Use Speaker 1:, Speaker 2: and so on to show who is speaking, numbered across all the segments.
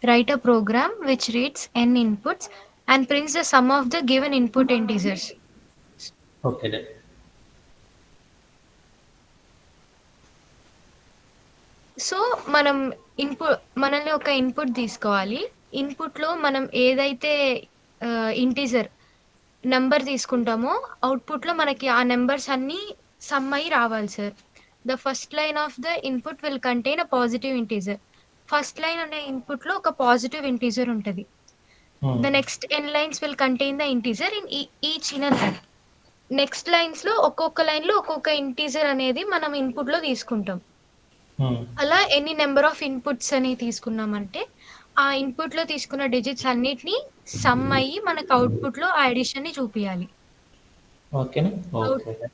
Speaker 1: write a program which reads n inputs and prints the sum of the given input integers.
Speaker 2: Okay done.
Speaker 1: So మనం మనల్ని ఒక input తీసుకోవాలి. ఇన్పుట్‌లో మనం ఏదైతే ఇంటిజర్ నంబర్ తీసుకుంటామో అవుట్‌పుట్‌లో మనకి ఆ నంబర్స్ అన్నీ సమ్ అయ్యి రావాలి sir. The first line of the input will contain a positive integer. First line అనే ఇన్పుట్‌లో ఒక పాజిటివ్ ఇంటిజర్ ఉంటది. The next n lines will contain the integer in each inner line. Next లైన్స్‌లో ఒక్కొక్క లైన్‌లో ఒక్కొక్క ఇంటిజర్ అనేది మనం ఇన్పుట్‌లో తీసుకుంటాం. అలా ఎన్ని నంబర్ ఆఫ్ ఇన్పుట్స్ అని తీసుకున్నామంటే, ఆ ఇన్పుట్‌లో తీసుకున్న డిజిట్స్ అన్నిటిని సమ్ అయ్యి మనకు అవుట్‌పుట్‌లో ఆ అడిషన్‌ని చూపియాలి.
Speaker 2: ఓకేనా?
Speaker 1: Out
Speaker 2: okay.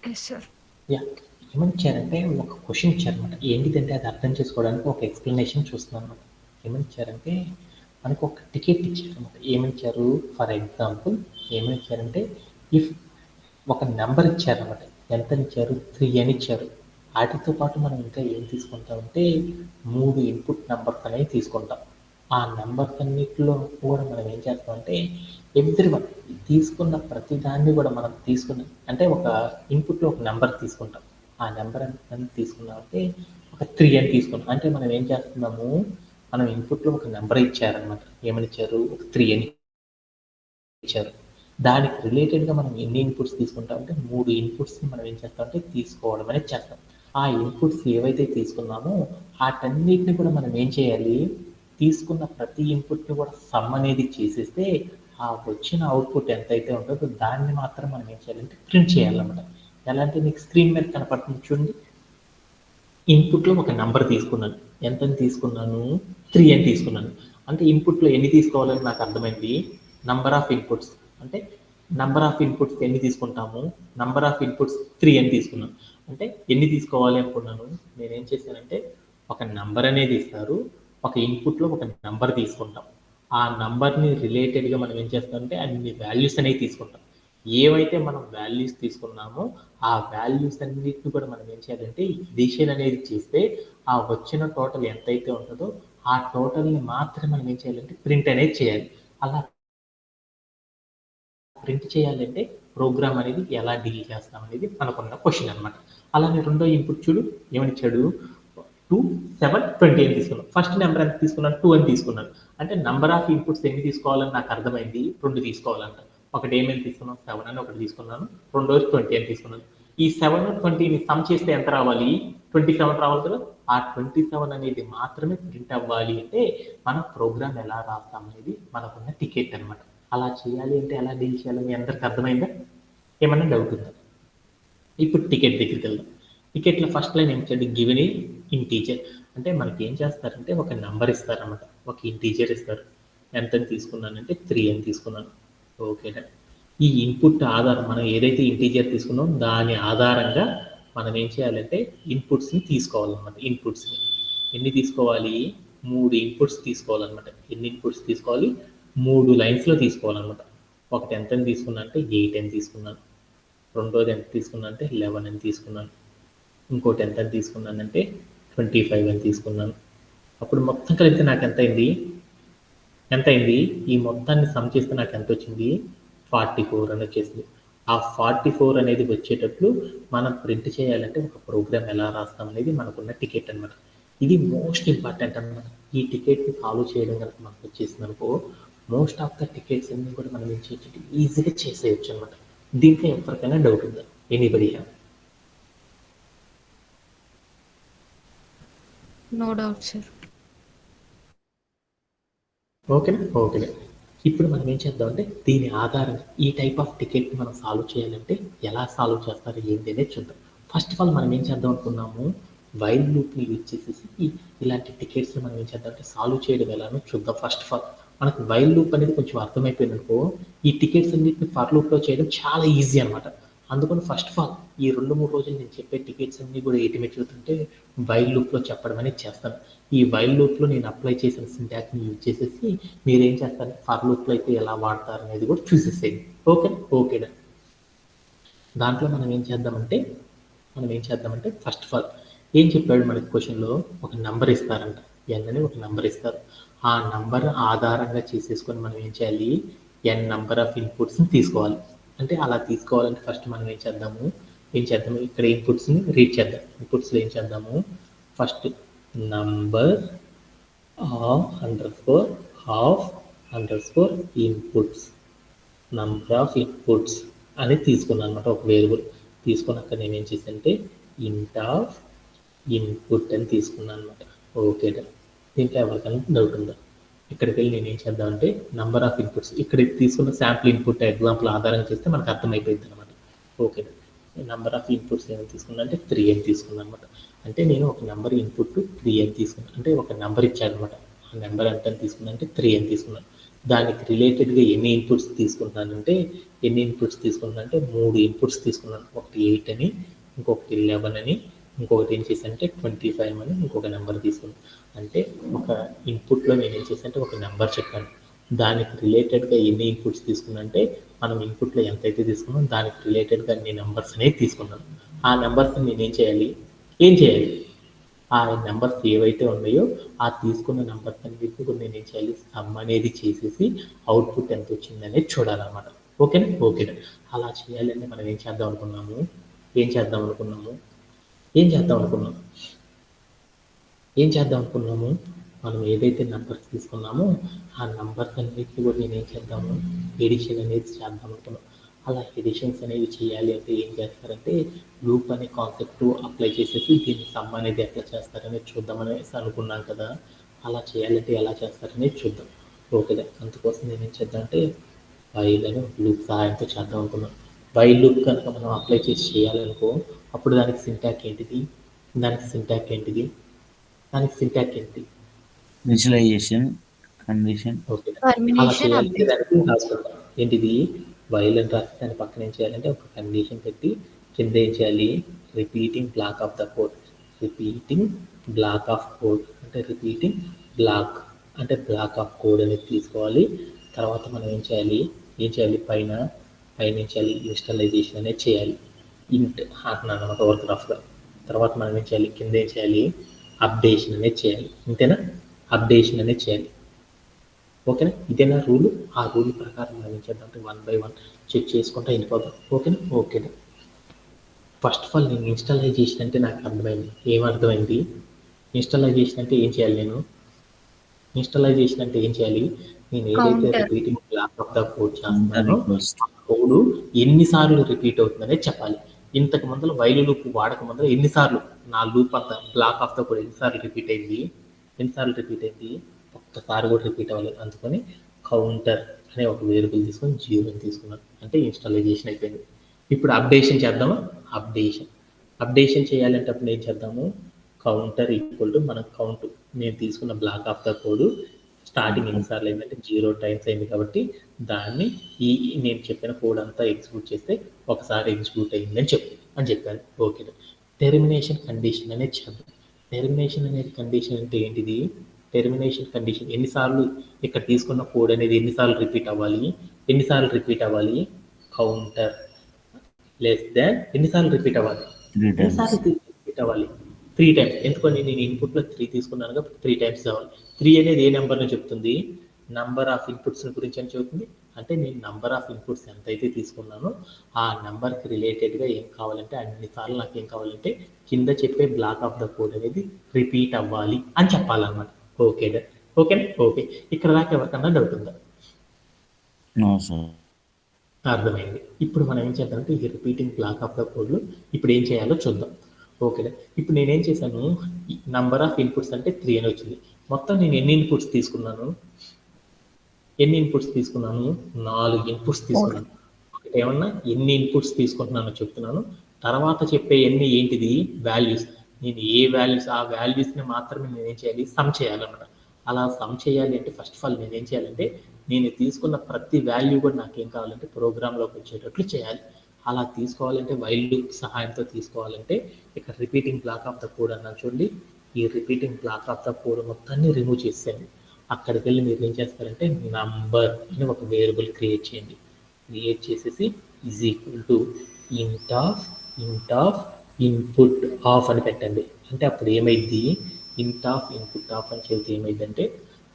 Speaker 1: Yes sir.
Speaker 2: Yeah! ఏమనిచ్చారంటే ఒక క్వెషన్ ఇచ్చారనమాట. ఏంటిదంటే అది అర్థం చేసుకోవడానికి ఒక ఎక్స్‌ప్లనేషన్ చూస్తున్నానమాట. ఏమనిచ్చారంటే మనకు ఒక టికెట్ ఇచ్చారనమాట. ఏమిచ్చారు? ఫర్ ఎగ్జాంపుల్ ఏమనిచ్చారంటే ఇఫ్ ఒక నంబర్ ఇచ్చారనమాట. ఎంతనిచ్చారు? 3 అని ఇచ్చారు. ఆటితో పాటు మనం ఇంకా ఏం తీసుకుంటామంటే 3 ఇన్పుట్ నంబర్స్ అనేవి తీసుకుంటాం. ఆ నంబర్స్ అన్నిటిలో కూడా మనం ఏం చేస్తామంటే ఎవ్రీవన్ తీసుకున్న ప్రతి దాన్ని కూడా మనం తీసుకున్న అంటే ఒక ఇన్పుట్‌లో ఒక నంబర్ తీసుకుంటాం. ఆ నంబర్ ఎంత తీసుకున్నామంటే ఒక 3 అని తీసుకున్నాం. అంటే మనం ఏం చేస్తున్నాము, మనం ఇన్పుట్‌లో ఒక నంబర్ ఇచ్చారనమాట. ఏమని ఇచ్చారు? ఒక 3 అని ఇచ్చారు. దానికి రిలేటెడ్‌గా మనం ఎన్ని ఇన్పుట్స్ తీసుకుంటామంటే 3 ఇన్పుట్స్‌ని మనం ఏం చేస్తామంటే తీసుకోవడం అనేది చేస్తాం. ఆ ఇన్పుట్స్ ఏవైతే తీసుకున్నామో ఆటన్నిటిని కూడా మనం ఏం చేయాలి? తీసుకున్న ప్రతి ఇన్పుట్‌ని కూడా సమ్ అనేది చేసేస్తే ఆ వచ్చిన అవుట్‌పుట్ ఎంతైతే ఉంటుందో దాన్ని మాత్రం మనం ఏం చేయాలంటే ప్రింట్ చేయాలన్నమాట. ఎలా అంటే మీకు స్క్రీన్ మీద కనపడుతుంది చూడండి. ఇన్పుట్‌లో ఒక నంబర్ తీసుకున్నాను. ఎంతని తీసుకున్నాను? 3 అని తీసుకున్నాను. అంటే ఇన్పుట్‌లో ఎన్ని తీసుకోవాలని నాకు అర్థమైంది. నంబర్ ఆఫ్ ఇన్పుట్స్ అంటే నంబర్ ఆఫ్ ఇన్పుట్స్ ఎన్ని తీసుకుంటాము? నంబర్ ఆఫ్ ఇన్పుట్స్ 3 అని తీసుకున్నాను. అంటే ఎన్ని తీసుకోవాలి అనుకున్నాను. నేనేం చేశానంటే ఒక నంబర్ అనేది ఇస్తారు. ఒక ఇన్పుట్‌లో ఒక నంబర్ తీసుకుంటాం. ఆ నంబర్‌ని రిలేటెడ్‌గా మనం ఏం చేస్తామంటే అన్ని వాల్యూస్ అనేవి తీసుకుంటాం. ఏవైతే మనం వాల్యూస్ తీసుకున్నామో ఆ వాల్యూస్ అన్నిటిని కూడా మనం ఏం చేయాలంటే ఎడిషన్ అనేది చేస్తే ఆ వచ్చిన టోటల్ ఎంతైతే ఉంటుందో ఆ టోటల్ని మాత్రమే మనం ఏం చేయాలంటే ప్రింట్ అనేది చేయాలి. అలా ప్రింట్ చేయాలంటే ప్రోగ్రామ్ అనేది ఎలా డీల్ చేస్తాం అనేది మనకున్న క్వశ్చన్ అనమాట. అలానే రెండో ఇన్పుట్ చూడు ఏమనిచ్చాడు 2, 7, 20 అని తీసుకున్నాను. ఫస్ట్ నెంబర్ ఎంత తీసుకున్నాను? 2 అని తీసుకున్నాను. అంటే నంబర్ ఆఫ్ ఇన్పుట్స్ ఎన్ని తీసుకోవాలని నాకు అర్థమైంది. 2 తీసుకోవాలంట. ఒకటి ఏమేమి తీసుకున్నాను? 7 అని ఒకటి తీసుకున్నాను. రెండోది 20 అని తీసుకున్నాను. ఈ 7, 20ని సమ్ చేస్తే ఎంత రావాలి? 27 రావాలి కదా! ఆ 27 అనేది మాత్రమే ప్రింట్ అవ్వాలి అంటే మనం ప్రోగ్రామ్ ఎలా రాస్తాం అనేది మనకున్న టికెట్ అనమాట. అలా చేయాలి అంటే ఎలా డీల్ చేయాలో మీ అందరికి అర్థమైందా? ఏమన్నా డౌట్ ఉందా? ఇప్పుడు టికెట్ దగ్గరికి వెళ్దాం. టికెట్లో ఫస్ట్ లైన్ ఏం ఇచ్చాడు? Given a integer. అంటే మనకి ఏం చేస్తారంటే ఒక నెంబర్ ఇస్తారన్నమాట. ఒక ఇంటీజర్ ఇస్తారు. ఎంత తీసుకున్నానంటే 3 అని తీసుకున్నాను. Okay done. ఈ ఇన్పుట్ ఆధారం మనం ఏదైతే ఇంటీజర్ తీసుకున్నామో దాని ఆధారంగా మనం ఏం చేయాలంటే ఇన్పుట్స్ని తీసుకోవాలన్నమాట. ఇన్పుట్స్ని ఎన్ని తీసుకోవాలి? 3 ఇన్పుట్స్ తీసుకోవాలన్నమాట. ఎన్ని ఇన్పుట్స్ తీసుకోవాలి? 3 లైన్స్లో తీసుకోవాలన్నమాట. ఒకటి ఎంత తీసుకున్నా అంటే 8 అని తీసుకున్నాను. రెండోది ఎంత తీసుకున్నాను అంటే 11 అని తీసుకున్నాను. ఇంకోటి ఎంత అని తీసుకున్నానంటే 25 అని తీసుకున్నాను. అప్పుడు మొత్తం కలిపితే నాకు ఎంత అయింది? ఎంత అయింది? ఈ మొత్తాన్ని సమ్ చేస్తే నాకు ఎంత వచ్చింది? 44 అని వచ్చేసింది. ఆ 44 అనేది వచ్చేటట్లు మనం ప్రింట్ చేయాలంటే ఒక ప్రోగ్రామ్ ఎలా రాస్తాం అనేది మనకున్న టికెట్ అనమాట. ఇది మోస్ట్ ఇంపార్టెంట్ అనమాట. ఈ టికెట్ని ఫాలో చేయడం కనుక మనకు వచ్చేసింది అనుకో మోస్ట్ ఆఫ్ ద టికెట్స్ అన్ని కూడా మనం ఏం చేయొచ్చు ఈజీగా చేసేయచ్చు అనమాట. దీంట్లో ఎవరికైనా డౌట్ ఉందా? Anybody have?
Speaker 1: No doubt sir.
Speaker 2: ఓకేనా? ఓకేనా. ఇప్పుడు మనం ఏం చేద్దామంటే దీని ఆధారంగా ఈ టైప్ ఆఫ్ టికెట్ని మనం సాల్వ్ చేయాలంటే ఎలా సాల్వ్ చేస్తారు ఏంటి అనేది చూద్దాం. ఫస్ట్ ఆఫ్ ఆల్ మనం ఏం చేద్దాం అనుకున్నాము వైల్ లూప్ని యూజ్ చేసేసి ఇలాంటి టికెట్స్ని మనం ఏం చేద్దాం అంటే సాల్వ్ చేయడం ఎలానో చూద్దాం. ఫస్ట్ ఆఫ్ ఆల్ మనకు వైల్ లూప్ అనేది కొంచెం అర్థమైపోయింది అనుకో ఈ టికెట్స్ అన్నిటిని ఫర్ లూప్లో చేయడం చాలా ఈజీ అనమాట. అందుకని ఫస్ట్ ఆఫ్ ఆల్ ఈ 2-3 రోజులు నేను చెప్పే టికెట్స్ అన్ని కూడా ఏటి మెచ్చుతుంటే వైల్ లూప్లో చెప్పడం అనేది చేస్తాను. ఈ వైల్ లూప్లో నేను అప్లై చేసిన సింటాక్స్ని యూజ్ చేసేసి మీరేం చేస్తారు ఫర్ లూప్లో అయితే ఎలా వాడతారు అనేది కూడా చూసేసేయండి. ఓకే ఓకేనా. దాంట్లో మనం ఏం చేద్దామంటే ఫస్ట్ ఆఫ్ ఆల్ ఏం చెప్పాడు మనకి క్వశ్చన్లో ఒక నెంబర్ ఇస్తారంట. ఎన్ అని ఒక నెంబర్ ఇస్తారు. ఆ నంబర్ ఆధారంగా చేసేసుకొని మనం ఏం చేయాలి, n నంబర్ ఆఫ్ ఇన్పుట్స్ని తీసుకోవాలి. అంటే అలా తీసుకోవాలంటే ఫస్ట్ మనం ఏం చేద్దాము ఇక్కడ ఇన్పుట్స్ని రీడ్ చేద్దాం. ఇన్పుట్స్లో ఏం చేద్దాము, first number under score of under score inputs, number of inputs అని తీసుకున్నాను అనమాట. ఒక వేరియబుల్ తీసుకున్నాక నేను ఏం చేశానంటే ఇంట్ ఆఫ్ ఇన్పుట్ అని తీసుకున్నాను అనమాట. ఓకే, దీంట్లో ఎవరికైనా డౌట్ ఉందా? ఇక్కడికి వెళ్ళి నేను ఏం చేద్దామంటే నంబర్ ఆఫ్ ఇన్పుట్స్ ఇక్కడ తీసుకున్న శాంపుల్ ఇన్పుట్ ఎగ్జాంపుల్ ఆధారంగా చేస్తే మనకు అర్థమైపోయింది అనమాట. ఓకే, నెంబర్ ఆఫ్ ఇన్పుట్స్ ఏమైనా తీసుకున్నా అంటే 3 అని తీసుకున్నాను అనమాట. అంటే నేను ఒక నెంబర్ ఇన్పుట్ 3 అని తీసుకున్నాను. అంటే ఒక నెంబర్ ఇచ్చాను అనమాట. ఆ నెంబర్ ఎంత అని తీసుకున్నా అంటే 3 అని తీసుకున్నాను. దానికి రిలేటెడ్గా ఎన్ని ఇన్పుట్స్ తీసుకుంటున్నానంటే 3 ఇన్పుట్స్ తీసుకున్నాను. ఒకటి 8 అని, ఇంకొకటి 11 అని, ఇంకొకటి ఏం చేశానంటే 25 అని ఇంకొక నెంబర్ తీసుకున్నాను. అంటే ఒక ఇన్పుట్లో నేను ఏం చేశానంటే ఒక నెంబర్ చెప్పాను. దానికి రిలేటెడ్గా ఎన్ని ఇన్పుట్స్ తీసుకున్నానంటే మనం ఇన్పుట్లో ఎంతైతే తీసుకున్నాం దానికి రిలేటెడ్గా అన్ని నెంబర్స్ అనేవి తీసుకున్నాను. ఆ నెంబర్స్ని నేను ఏం చేయాలి ఆ నెంబర్స్ ఏవైతే ఉన్నాయో ఆ తీసుకున్న నెంబర్స్ అన్నిటిని కూడా నేను ఏం చేయాలి, సమ్ అనేది చేసేసి అవుట్పుట్ ఎంత వచ్చింది అనేది చూడాలన్నమాట. ఓకేనా? ఓకేనా? అలా చేయాలంటే మనం ఏం చేద్దాం అనుకున్నాము ఏం చేద్దాం అనుకున్నాము ఏం చేద్దాం అనుకున్నాము ఏం చేద్దాం అనుకున్నాము మనం ఏదైతే నెంబర్స్ తీసుకున్నామో ఆ నెంబర్స్ అన్నిటిని కూడా నేను ఏం చేద్దాము, ఎడిషన్ అనేది చేద్దాం అనుకున్నాం. అలా ఎడిషన్స్ అనేవి చేయాలి అంటే ఏం చేస్తారంటే లూప్ అనే కాన్సెప్ట్ అప్లై చేసేసి దీన్ని సమ్ అనేది ఎట్లా చేస్తారనేది చూద్దామనేసి అనుకున్నాం కదా. అలా చేయాలంటే ఎలా చేస్తారనేది చూద్దాం. ఓకేదా? అందుకోసం నేను ఏం చేద్దాం అంటే వైల్ అని లూప్ సహాయంతో చేద్దాం అనుకున్నాం. వైల్ లూప్ కనుక మనం అప్లై చేసి చేయాలనుకో అప్పుడు దానికి సింటాక్ ఏంటిది దానికి సింటాక్ ఏంటి?
Speaker 3: Visualisation condition.
Speaker 2: ఓకే, అలా
Speaker 1: టర్మినేషన్
Speaker 2: చేయాలంటే
Speaker 1: అప్డేట్.
Speaker 2: దానికి రాసుకుంటాం. ఏంటిది? వైల్ అని రాసి దాని పక్కన ఏం చేయాలంటే ఒక కండిషన్ పెట్టి కింద ఏం చేయాలి, repeating block of the code అంటే రిపీటింగ్ బ్లాక్ ఆఫ్ కోడ్ అనేది తీసుకోవాలి. తర్వాత మనం ఏం చేయాలి పైన ఏం చేయాలి, ఇన్స్టాలైజేషన్ అనేది చేయాలి. ఇంట్ అంటున్నాను అనమాట వర్క్ రఫ్గా. తర్వాత మనం ఏం చేయాలి, కింద ఏం చేయాలి, అప్డేషన్ అనేది చేయాలి. ఇంతేనా? అప్డేషన్ అనేది చేయాలి. ఓకేనా? ఇదేనా రూల్? ఆ రూల్ ప్రకారం మనం ఏం చేద్దాం అంటే 1 by 1 చెక్ చేసుకుంటూ వెళ్ళిపోదాం. ఓకేనా? ఫస్ట్ ఆఫ్ ఆల్ నేను ఇన్స్టాలైజేషన్ అంటే నాకు అర్థమైంది. ఏమర్థమైంది? ఇన్స్టాలైజేషన్ అంటే ఏం చేయాలి నేను ఏదైతే
Speaker 1: counter.
Speaker 2: Repeating block of the code చేస్తున్నానో ఆ కోడ్ ఎన్నిసార్లు రిపీట్ అవుతుందనే చెప్పాలి. ఇంతకు ముందర వైల్ లూప్ వాడక ముందర ఎన్నిసార్లు నా లూప్ అంతా బ్లాక్ ఆఫ్ ద కోడ్ ఎన్నిసార్లు రిపీట్ అయింది ఒక్కసారి కూడా రిపీట్ అవ్వలేదు. అందుకని కౌంటర్ అనే ఒక వేరియబుల్ తీసుకొని 0 తీసుకున్నాను. అంటే ఇన్స్టాలైజేషన్ అయిపోయింది. ఇప్పుడు అప్డేషన్ చేద్దామా? అప్డేషన్ చేయాలంటే అప్పుడు ఏం చేద్దాము, కౌంటర్ ఈక్వల్ టు మన కౌంట్ నేను తీసుకున్న black of the code starting ఎన్నిసార్లు అయిందంటే 0 టైమ్స్ అయింది కాబట్టి దాన్ని నేను చెప్పిన కోడ్ అంతా ఎగ్జిక్యూట్ చేస్తే ఒకసారి ఎగ్జిక్యూట్ అయిందని చెప్పాను. ఓకే, టెర్మినేషన్ కండిషన్ అనేది చేద్దాం. టెర్మినేషన్ అనేది కండిషన్ అంటే ఏంటిది? టెర్మినేషన్ కండిషన్ ఎన్నిసార్లు ఇక్కడ తీసుకున్న కోడ్ అనేది ఎన్నిసార్లు రిపీట్ అవ్వాలి కౌంటర్ లెస్ దాన్ ఎన్నిసార్లు రిపీట్ అవ్వాలి 3 టైమ్స్. ఎందుకని నేను ఇన్పుట్లో 3 తీసుకున్నాను కాబట్టి 3 టైమ్స్ కావాలి. 3 అనేది ఏ నెంబర్ని చెప్తుంది? నంబర్ ఆఫ్ ఇన్పుట్స్ గురించి అని చెబుతుంది. అంటే నేను నంబర్ ఆఫ్ ఇన్పుట్స్ ఎంతైతే తీసుకున్నానో ఆ నెంబర్కి రిలేటెడ్గా ఏం కావాలంటే అన్నిసార్లు నాకు ఏం కావాలంటే కింద చెప్పే బ్లాక్ ఆఫ్ ద కోడ్ అనేది రిపీట్ అవ్వాలి అని చెప్పాలన్నమాట. ఓకేనా? ఓకే, ఇక్కడ దాకా ఎవరికన్నా డౌట్ ఉందా? అర్థమైంది. ఇప్పుడు మనం ఏం చేద్దామంటే ఈ రిపీటింగ్ బ్లాక్ ఆఫ్ ద కోడ్లో ఇప్పుడు ఏం చేయాలో చూద్దాం. ఓకేనా? ఇప్పుడు నేనేం చేశాను, నంబర్ ఆఫ్ ఇన్పుట్స్ అంటే 3 అని వచ్చింది. మొత్తం నేను ఎన్ని ఇన్పుట్స్ తీసుకున్నాను? 4 ఇన్పుట్స్ తీసుకున్నాను. ఏమన్నా ఎన్ని ఇన్పుట్స్ తీసుకుంటున్నానో చెప్తున్నాను. తర్వాత చెప్పే ఎన్ని ఏంటిది? వాల్యూస్. నేను ఏ వాల్యూస్ ఆ వాల్యూస్ని మాత్రమే నేనేం చేయాలి, సమ్ చేయాలన్నమాట. అలా సమ్ చేయాలి అంటే ఫస్ట్ ఆఫ్ ఆల్ నేనేం చేయాలంటే నేను తీసుకున్న ప్రతి వాల్యూ కూడా నాకేం కావాలంటే ప్రోగ్రాంలోకి వచ్చేటట్లు చేయాలి. అలా తీసుకోవాలంటే వైల్ లూప్ సహాయంతో తీసుకోవాలంటే ఇక్కడ repeating block of the code అన్నాను చూడండి. ఈ repeating block of the code మొత్తాన్ని రిమూవ్ చేసేయండి. అక్కడికి వెళ్ళి మీరు ఏం చేస్తారంటే నంబర్ అని ఒక వేరియబుల్ క్రియేట్ చేయండి. క్రియేట్ చేసేసి ఈజ్ ఈక్వల్ టు ఇంట్ ఆఫ్ ఇన్పుట్ ఆఫ్ అని పెట్టండి. అంటే అప్పుడు ఏమైంది, ఇంట్ ఆఫ్ ఇన్పుట్ ఆఫ్ అని చెబితే ఏమైందంటే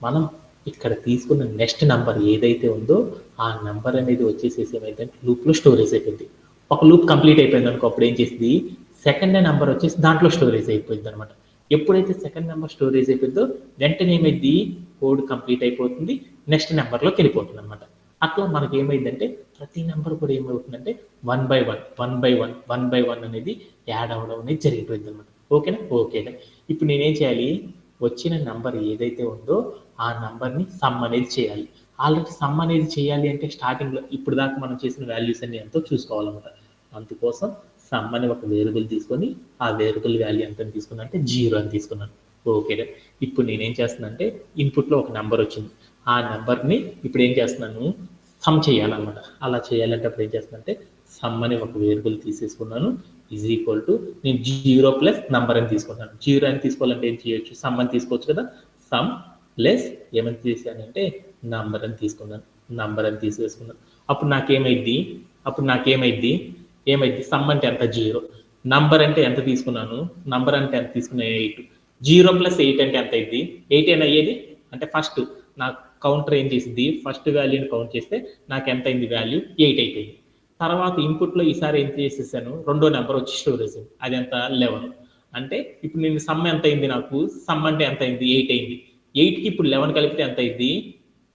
Speaker 2: మనం ఇక్కడ తీసుకున్న నెక్స్ట్ నెంబర్ ఏదైతే ఉందో ఆ నెంబర్ అనేది వచ్చేసేసి ఏమైందంటే లూప్లో స్టోరేజ్ అయిపోయింది. ఒక లూప్ కంప్లీట్ అయిపోయింది అనుకో, అప్పుడు ఏం చేసింది, సెకండ్ నెంబర్ వచ్చేసి దాంట్లో స్టోరేజ్ అయిపోయింది అనమాట. ఎప్పుడైతే సెకండ్ నెంబర్ స్టోరేజ్ అయిపోయిందో వెంటనే ఏమైంది, కోడ్ కంప్లీట్ అయిపోతుంది, నెక్స్ట్ నెంబర్లోకి వెళ్ళిపోతుంది అనమాట. అట్లా మనకి ఏమైందంటే ప్రతి నెంబర్ కూడా ఏమవుతుందంటే 1 by 1 అనేది యాడ్ అవ్వడం అనేది జరిగిపోయింది అనమాట. ఓకేనా? ఓకేనా. ఇప్పుడు నేనేం చేయాలి, వచ్చిన నెంబర్ ఏదైతే ఉందో ఆ నెంబర్ని సమ్ అనేది చేయాలి. ఆల్రెడీ సమ్ అనేది చేయాలి అంటే స్టార్టింగ్లో ఇప్పుడు దాకా మనం చేసిన వాల్యూస్ అన్ని ఎంతో చూసుకోవాలన్నమాట. అందుకోసం సమ్ అని ఒక వేరియబుల్ తీసుకొని ఆ వేరియబుల్ వాల్యూ ఎంత తీసుకున్నా అంటే 0 అని తీసుకున్నాను. ఓకేనా. ఇప్పుడు నేనేం చేస్తున్నానంటే ఇన్పుట్లో ఒక నెంబర్ వచ్చింది, ఆ నెంబర్ని ఇప్పుడు ఏం చేస్తున్నాను, సమ్ చేయాలన్నమాట. అలా చేయాలంటే అప్పుడు ఏం చేస్తున్నానంటే సమ్ అని ఒక వేరియబుల్ తీసేసుకున్నాను, ఈజ్ ఈక్వల్ టు నేను 0 ప్లస్ నంబర్ అని తీసుకుంటాను. 0 అని తీసుకోవాలంటే ఏం చేయొచ్చు, సమ్ అని తీసుకోవచ్చు కదా. సమ్ ప్లస్ ఏమని తీసానంటే నంబర్ అని తీసుకున్నాను, నంబర్ అని తీసేసుకున్నాను. అప్పుడు నాకేమైద్ది ఏమైద్ది, సమ్ అంటే ఎంత 0, నంబర్ అంటే ఎంత తీసుకున్నాను, నంబర్ అంటే ఎంత తీసుకున్నా 8, 0 ప్లస్ 8 అంటే ఎంత అయింది, 8 అని అయ్యేది. అంటే ఫస్ట్ నా కౌంటర్ ఏం చేసింది, ఫస్ట్ వాల్యూని కౌంట్ చేస్తే నాకు ఎంత అయింది, వాల్యూ 8 అయిపోయింది. తర్వాత ఇన్పుట్లో ఈసారి ఏం చేసేసాను, రెండో నెంబర్ వచ్చి స్టోరేజ్ అయింది, అది ఎంత 11. అంటే ఇప్పుడు నేను సమ్ ఎంత అయింది, నాకు సమ్ అంటే ఎంత అయింది, 8 అయింది. 8కి ఇప్పుడు 11 కలిపితే ఎంత అయింది,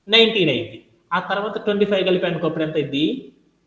Speaker 2: 19 అయింది. ఆ తర్వాత 25 కలిపి అనుకోప్పుడు ఎంత అయింది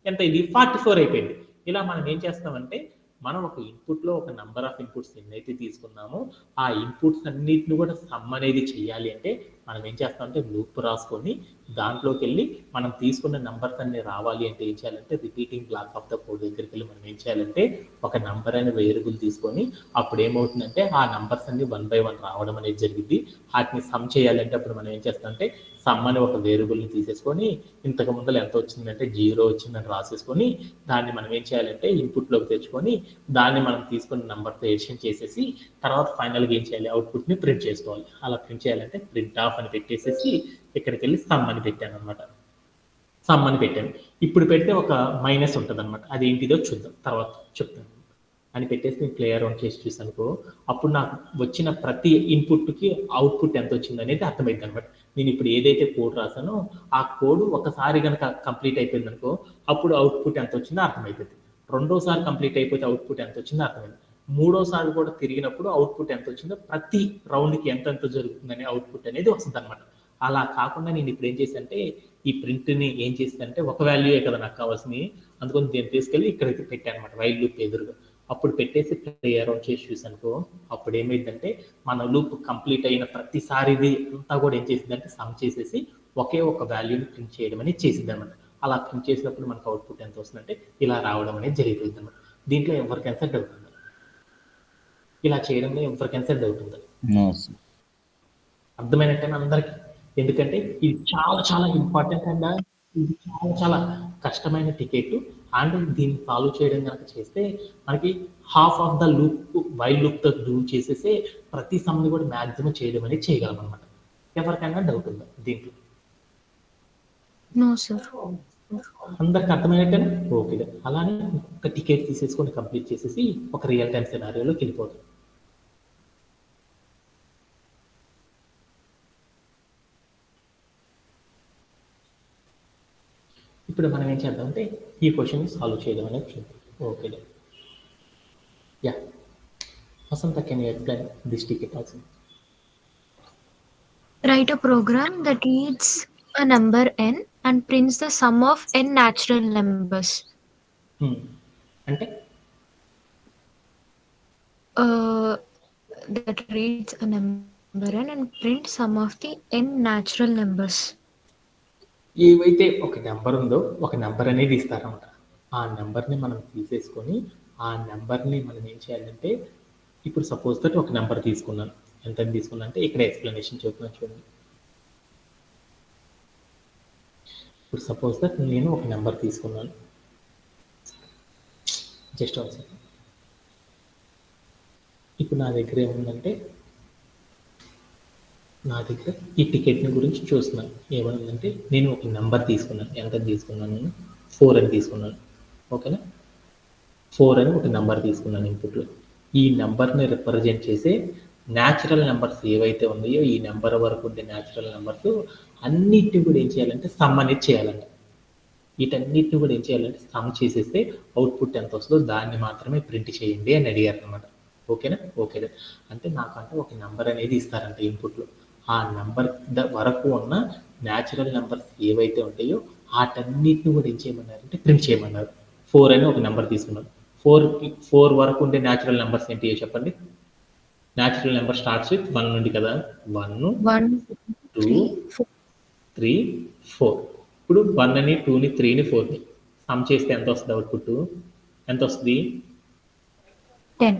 Speaker 2: 44 అయిపోయింది. ఇలా మనం ఏం చేస్తామంటే మనం ఒక ఇన్పుట్లో ఒక నెంబర్ ఆఫ్ ఇన్పుట్స్ ఎన్నైతే తీసుకున్నామో ఆ ఇన్పుట్స్ అన్నిటిని కూడా సమ్ అనేది చేయాలి అంటే మనం ఏం చేస్తామంటే లూప్ రాసుకొని దాంట్లోకి వెళ్ళి మనం తీసుకున్న నెంబర్స్ అన్ని రావాలి అంటే ఏం చేయాలంటే repeating block of the code దగ్గరికి వెళ్ళి మనం ఏం చేయాలంటే ఒక నెంబర్ అనే వేరియబుల్ తీసుకొని అప్పుడు ఏమవుతుందంటే ఆ నెంబర్స్ అన్ని 1 by 1 రావడం అనేది జరిగింది. వాటిని సమ్ చేయాలంటే అప్పుడు మనం ఏం చేస్తామంటే సమ్ అని ఒక వేరియబుల్ని తీసేసుకొని ఇంతకు ముందర ఎంత వచ్చిందంటే 0 వచ్చిందని రాసేసుకొని దాన్ని మనం ఏం చేయాలంటే ఇన్పుట్లోకి తెచ్చుకొని దాన్ని మనం తీసుకున్న నెంబర్తో ఎడిషన్ చేసేసి తర్వాత ఫైనల్గా ఏం చేయాలి, అవుట్పుట్ని ప్రింట్ చేసుకోవాలి. అలా ప్రింట్ చేయాలంటే ప్రింట్ ఆఫ్ అని పెట్టేసేసి ఇక్కడికి వెళ్ళి సమ్ అని పెట్టాను అనమాట. సమ్ అని పెట్టాను. ఇప్పుడు పెడితే ఒక మైనస్ ఉంటుంది అనమాట, అది ఏంటిదో చూద్దాం తర్వాత చెప్తాను అని పెట్టేసి నేను ప్లే అరౌండ్ చేసి చూసానుకో అప్పుడు నాకు వచ్చిన ప్రతి ఇన్పుట్కి అవుట్పుట్ ఎంత వచ్చింది అనేది అర్థమైంది అనమాట. నేను ఇప్పుడు ఏదైతే కోడ్ రాసానో ఆ కోడ్ ఒకసారి కనుక కంప్లీట్ అయిపోయింది అనుకో అప్పుడు అవుట్పుట్ ఎంత వచ్చిందో అర్థమైపోయింది. రెండోసారి కంప్లీట్ అయిపోతే అవుట్పుట్ ఎంత వచ్చిందో అర్థమైంది. మూడోసారి కూడా తిరిగినప్పుడు అవుట్పుట్ ఎంత వచ్చిందో ప్రతి రౌండ్కి ఎంత జరుగుతుందనే అవుట్పుట్ అనేది వస్తుంది అనమాట. అలా కాకుండా నేను ఇప్పుడు ఏం చేశానంటే ఈ ప్రింట్ని ఏం చేశానంటే ఒక వాల్యూయే కదా నాకు కావాల్సింది, అందుకని దీన్ని తీసుకెళ్ళి ఇక్కడికి పెట్టాను అనమాట వైల్ లూప్ ఎదురుగా. అప్పుడు పెట్టేసి ప్లే అరౌండ్ చేసి చూసానుకో అప్పుడు ఏమైందంటే మన లూప్ కంప్లీట్ అయిన ప్రతిసారిది అంతా కూడా ఏం చేసిందంటే సమ్ చేసేసి ఒకే ఒక వాల్యూని ప్రింట్ చేయడం అనేది చేసింది అనమాట. అలా ప్రింట్ చేసినప్పుడు మనకు అవుట్పుట్ ఎంత వస్తుందంటే ఇలా రావడం అనేది జరిగిపోయింది అనమాట. దీంట్లో ఎవరికైనా డౌట్ ఉందా, ఇలా చేయడంలో ఎవరికైనా డౌట్ ఉందా? అర్థమైనట్టేనా అందరికీ? ఎందుకంటే ఇది చాలా చాలా ఇంపార్టెంట్ అండ్ ఇది చాలా చాలా కష్టమైన టికెట్. అండ్ దీన్ని సాల్వ్ చేయడం కనుక చేస్తే మనకి half of the loop while లూప్తో డూ చేసేసి ప్రతి సమ్ని కూడా మ్యాక్సిమం చేయడం అనేది చేయగలం అనమాట. ఎవరికైనా డౌట్ ఉందా దీంట్లో?
Speaker 1: No sir.
Speaker 2: అందరికి అర్థమైనట్టేనా? ఓకే. అలానే ఒక టికెట్ తీసేసుకొని కంప్లీట్ చేసేసి ఒక రియల్ టైం సినారియోలోకి వెళ్ళిపోతాం. ఇప్పుడు మనం ఏం చేద్దామంటే ఈ క్వశ్చన్ సాల్వ్ చేయడం అనేది చూద్దాం. Okay. Yeah Vasantha, can you explain this ticket also?
Speaker 1: Write a program that reads a number n and prints the sum of n natural numbers.
Speaker 2: అంటే
Speaker 1: That reads a number n and prints sum of the n natural numbers.
Speaker 2: ఏవైతే ఒక number ఉందో ఒక number అనేది ఇస్తారన్నమాట. ఆ నెంబర్ని మనం తీసేసుకొని ఆ నెంబర్ని మనం ఏం చేయాలంటే ఇప్పుడు సపోజ్ దట్ ఒక నెంబర్ తీసుకున్నాను. ఎంత తీసుకున్నా అంటే ఇక్కడ ఎక్స్ప్లెనేషన్ చెప్తున్నాను చూడండి. ఇప్పుడు సపోజ్ దట్ నేను ఒక నెంబర్ తీసుకున్నాను. Just one second. ఇప్పుడు నా దగ్గర ఏముందంటే నా దగ్గర ఈ టికెట్ని గురించి చూస్తున్నాను. ఏమనుందంటే నేను ఒక నెంబర్ తీసుకున్నాను. ఎంత తీసుకున్నాను నేను 4 అని తీసుకున్నాను. ఓకేనా, 4 అని ఒక నెంబర్ తీసుకున్నాను ఇన్పుట్లో. ఈ నెంబర్ని రిప్రజెంట్ చేసే న్యాచురల్ నెంబర్స్ ఏవైతే ఉన్నాయో ఈ నెంబర్ వరకు ఉండే న్యాచురల్ నెంబర్స్ అన్నిటిని కూడా ఏం చేయాలంటే సమ్ అనేది చేయాలంట. వీటన్నిటిని కూడా ఏం చేయాలంటే సమ్ చేసేస్తే అవుట్పుట్ ఎంత వస్తుందో దాన్ని మాత్రమే ప్రింట్ చేయండి అని అడిగారు అనమాట. ఓకేనా? ఓకేనా? అంటే నాకంటే ఒక నెంబర్ అనేది ఇస్తారంట ఇన్పుట్లో. ఆ నెంబర్ వరకు ఉన్న న్యాచురల్ నెంబర్స్ ఏవైతే ఉంటాయో వాటన్నిటిని కూడా ఏం చేయమన్నారంటే ప్రింట్ చేయమన్నారు. 4 అని ఒక నెంబర్ తీసుకున్నాం. 4 వరకు ఉండే న్యాచురల్ నెంబర్స్ ఏంటి చెప్పండి? న్యాచురల్ నెంబర్ స్టార్ట్స్ విత్ 1 నుండి కదా. 1,
Speaker 1: 1,
Speaker 2: 2,
Speaker 1: 3, 4,
Speaker 2: 3, 4. ఇప్పుడు 1ని 2ని 3ని 4ని సమ్ చేస్తే ఎంత వస్తుంది అవుట్పుట్? ఎంత వస్తుంది?
Speaker 1: 10.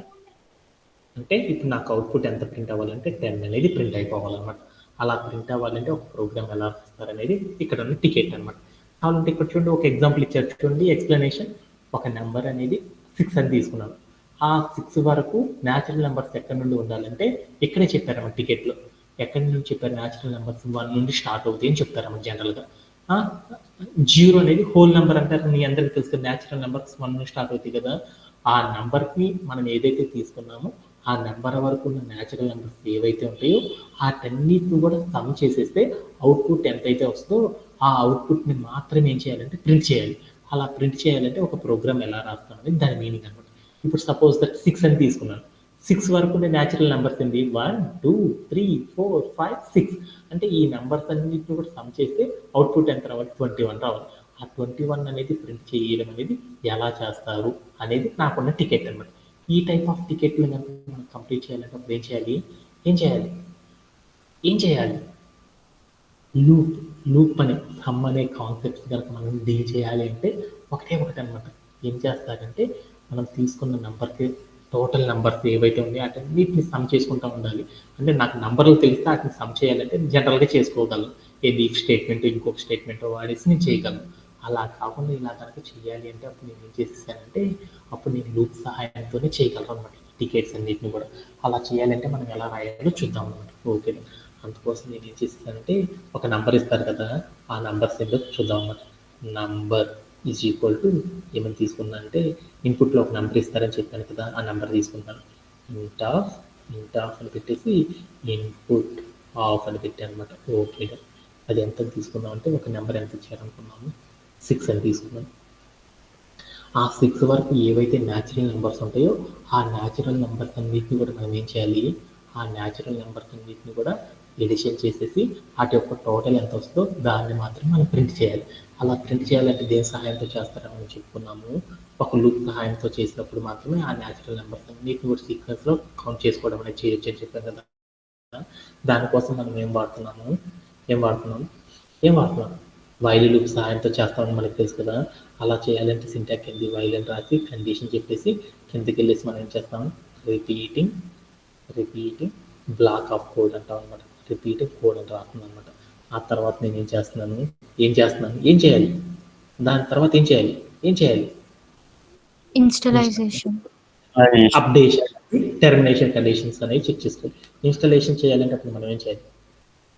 Speaker 2: అంటే ఇప్పుడు నాకు అవుట్పుట్ ఎంత ప్రింట్ అవ్వాలంటే 10 అనేది ప్రింట్ అయిపోవాలన్నమాట. అలా ప్రింట్ అవ్వాలంటే ఒక ప్రోగ్రామ్ ఎలా రాస్తారు అనేది ఇక్కడ ఉన్న టికెట్ అనమాట. కావాలంటే ఇక్కడ చూడండి ఒక ఎగ్జాంపుల్ ఇచ్చారు చూడండి ఎక్స్ప్లెనేషన్. ఒక నెంబర్ అనేది 6 అని తీసుకున్నాను. ఆ 6 వరకు న్యాచురల్ నెంబర్స్ ఎక్కడి నుండి ఉండాలంటే ఇక్కడే చెప్పారన్నమాట టికెట్లో. ఎక్కడి నుంచి చెప్పారు? న్యాచురల్ నెంబర్స్ 1 నుండి స్టార్ట్ అవుతాయి అని చెప్తారన్నమాట జనరల్గా. 0 అనేది హోల్ నెంబర్ అంటారు. మీ అందరికీ తెలుసు న్యాచురల్ నెంబర్స్ 1 నుండి స్టార్ట్ అవుతాయి కదా. ఆ నెంబర్ని మనం ఏదైతే తీసుకున్నామో ఆ నెంబర్ వరకు ఉన్న న్యాచురల్ నెంబర్స్ ఏవైతే ఉంటాయో వాటన్నిటిని కూడా సమ్ చేసేస్తే అవుట్పుట్ ఎంతైతే వస్తుందో ఆ అవుట్పుట్ని మాత్రం ఏం చేయాలంటే ప్రింట్ చేయాలి. అలా ప్రింట్ చేయాలంటే ఒక ప్రోగ్రామ్ ఎలా రాస్తాం అనేది దాని మీనింగ్ అనమాట. ఇప్పుడు సపోజ్ దట్ 6 అని తీసుకున్నాను. 6 వరకు ఉండే న్యాచురల్ నెంబర్స్ ఏంటి? 1, 2, 3, 4, 5, 6. అంటే ఈ నెంబర్స్ అన్నిటిని కూడా సమ్ చేస్తే అవుట్పుట్ ఎంత రావాలి? 21 రావాలి. ఆ 21 అనేది ప్రింట్ చేయడం అనేది ఎలా చేస్తారు అనేది నాకున్న టికెట్ అనమాట. ఈ టైప్ ఆఫ్ టికెట్లు మనం కంప్లీట్ చేయాలంటే అప్పుడు ఏం చేయాలి? ఏం చేయాలి? ఏం చేయాలి? లూప్ లూప్ అనే సమ్ అనే కాన్సెప్ట్స్ కనుక మనం డీల్ చేయాలి అంటే ఒకటే ఒకటి అనమాట. ఏం చేస్తారంటే మనం తీసుకున్న నెంబర్కి టోటల్ నెంబర్స్ ఏవైతే ఉన్నాయో వాటన్నిటిని సమ్ చేసుకుంటూ ఉండాలి. అంటే నాకు నెంబర్లు తెలిస్తే వాటిని సమ్ చేయాలంటే జనరల్గా చేసుకోగలను. ఏది ఇఫ్ స్టేట్మెంట్ ఇంకొక స్టేట్మెంట్ వాడేసి నేను చేయగలను. అలా కాకుండా ఇలా కనుక చేయాలి అంటే అప్పుడు నేను ఏం చేసేసానంటే అప్పుడు నేను లూప్ సహాయంతోనే చేయగలను అనమాట టికెట్స్ అన్నిటిని కూడా. అలా చేయాలంటే మనం ఎలా రాయాలో చూద్దాం అనమాట. ఓకే, అందుకోసం నేను ఏం చేస్తానంటే ఒక నంబర్ ఇస్తారు కదా, ఆ నంబర్స్ ఏంటో చూద్దాం అన్నమాట. నంబర్ ఈజ్ ఈక్వల్ టు ఏమని తీసుకున్నా అంటే ఇన్పుట్లో ఒక నెంబర్ ఇస్తారని చెప్పాను కదా, ఆ నెంబర్ తీసుకుంటాను. ఇంట్ ఆఫ్ అని పెట్టేసి ఇన్పుట్ ఆఫ్ అని పెట్టాను అనమాట. ఓకే, అది ఎంత తీసుకుందాం అంటే ఒక నెంబర్ ఎంత ఇచ్చారనుకున్నాము? 6 అని తీసుకున్నాం. ఆ 6 వరకు ఏవైతే న్యాచురల్ నెంబర్స్ ఉంటాయో ఆ న్యాచురల్ నెంబర్స్ అన్నిటిని కూడా మనం ఏం చేయాలి? ఆ న్యాచురల్ నెంబర్స్ అన్నిటిని కూడా ఎడిషన్ చేసేసి వాటి యొక్క టోటల్ ఎంత వస్తుందో దాన్ని మాత్రం మనం ప్రింట్ చేయాలి. అలా ప్రింట్ చేయాలంటే దేని సహాయంతో చేస్తారని మనం చెప్పుకున్నాము. ఒక లూప్ సహాయంతో చేసినప్పుడు మాత్రమే ఆ న్యాచురల్ నెంబర్స్ అన్నిటిని కూడా సీక్వెన్స్లో కౌంట్ చేసుకోవడం అనేది చేయొచ్చు అని చెప్పాను కదా. దానికోసం మనం ఏం వాడుతున్నాము? వైల్ లూప్ సహాయంతో చేస్తామని మనకు తెలుసు కదా. అలా చేయాలంటే సింటాక్స్ ఏంది? వైల్ అని రాసి కండిషన్ చెప్పేసి కిందకి వెళ్ళేసి మనం ఏం చేస్తాము? రిపీటింగ్ బ్లాక్ ఆఫ్ కోడ్ అంటాం అనమాట. రిపీటింగ్ కోడ్ అని రాస్తున్నాం అనమాట. ఆ తర్వాత నేను ఏం చేయాలి? దాని తర్వాత ఏం చేయాలి?
Speaker 1: ఇన్స్టలైజేషన్.
Speaker 2: అప్డేషన్, టెర్మినేషన్ కండిషన్స్ అనేవి చెక్ చేసుకోవాలి. ఇన్స్టాలేషన్ చేయాలంటే అప్పుడు మనం ఏం చేయాలి?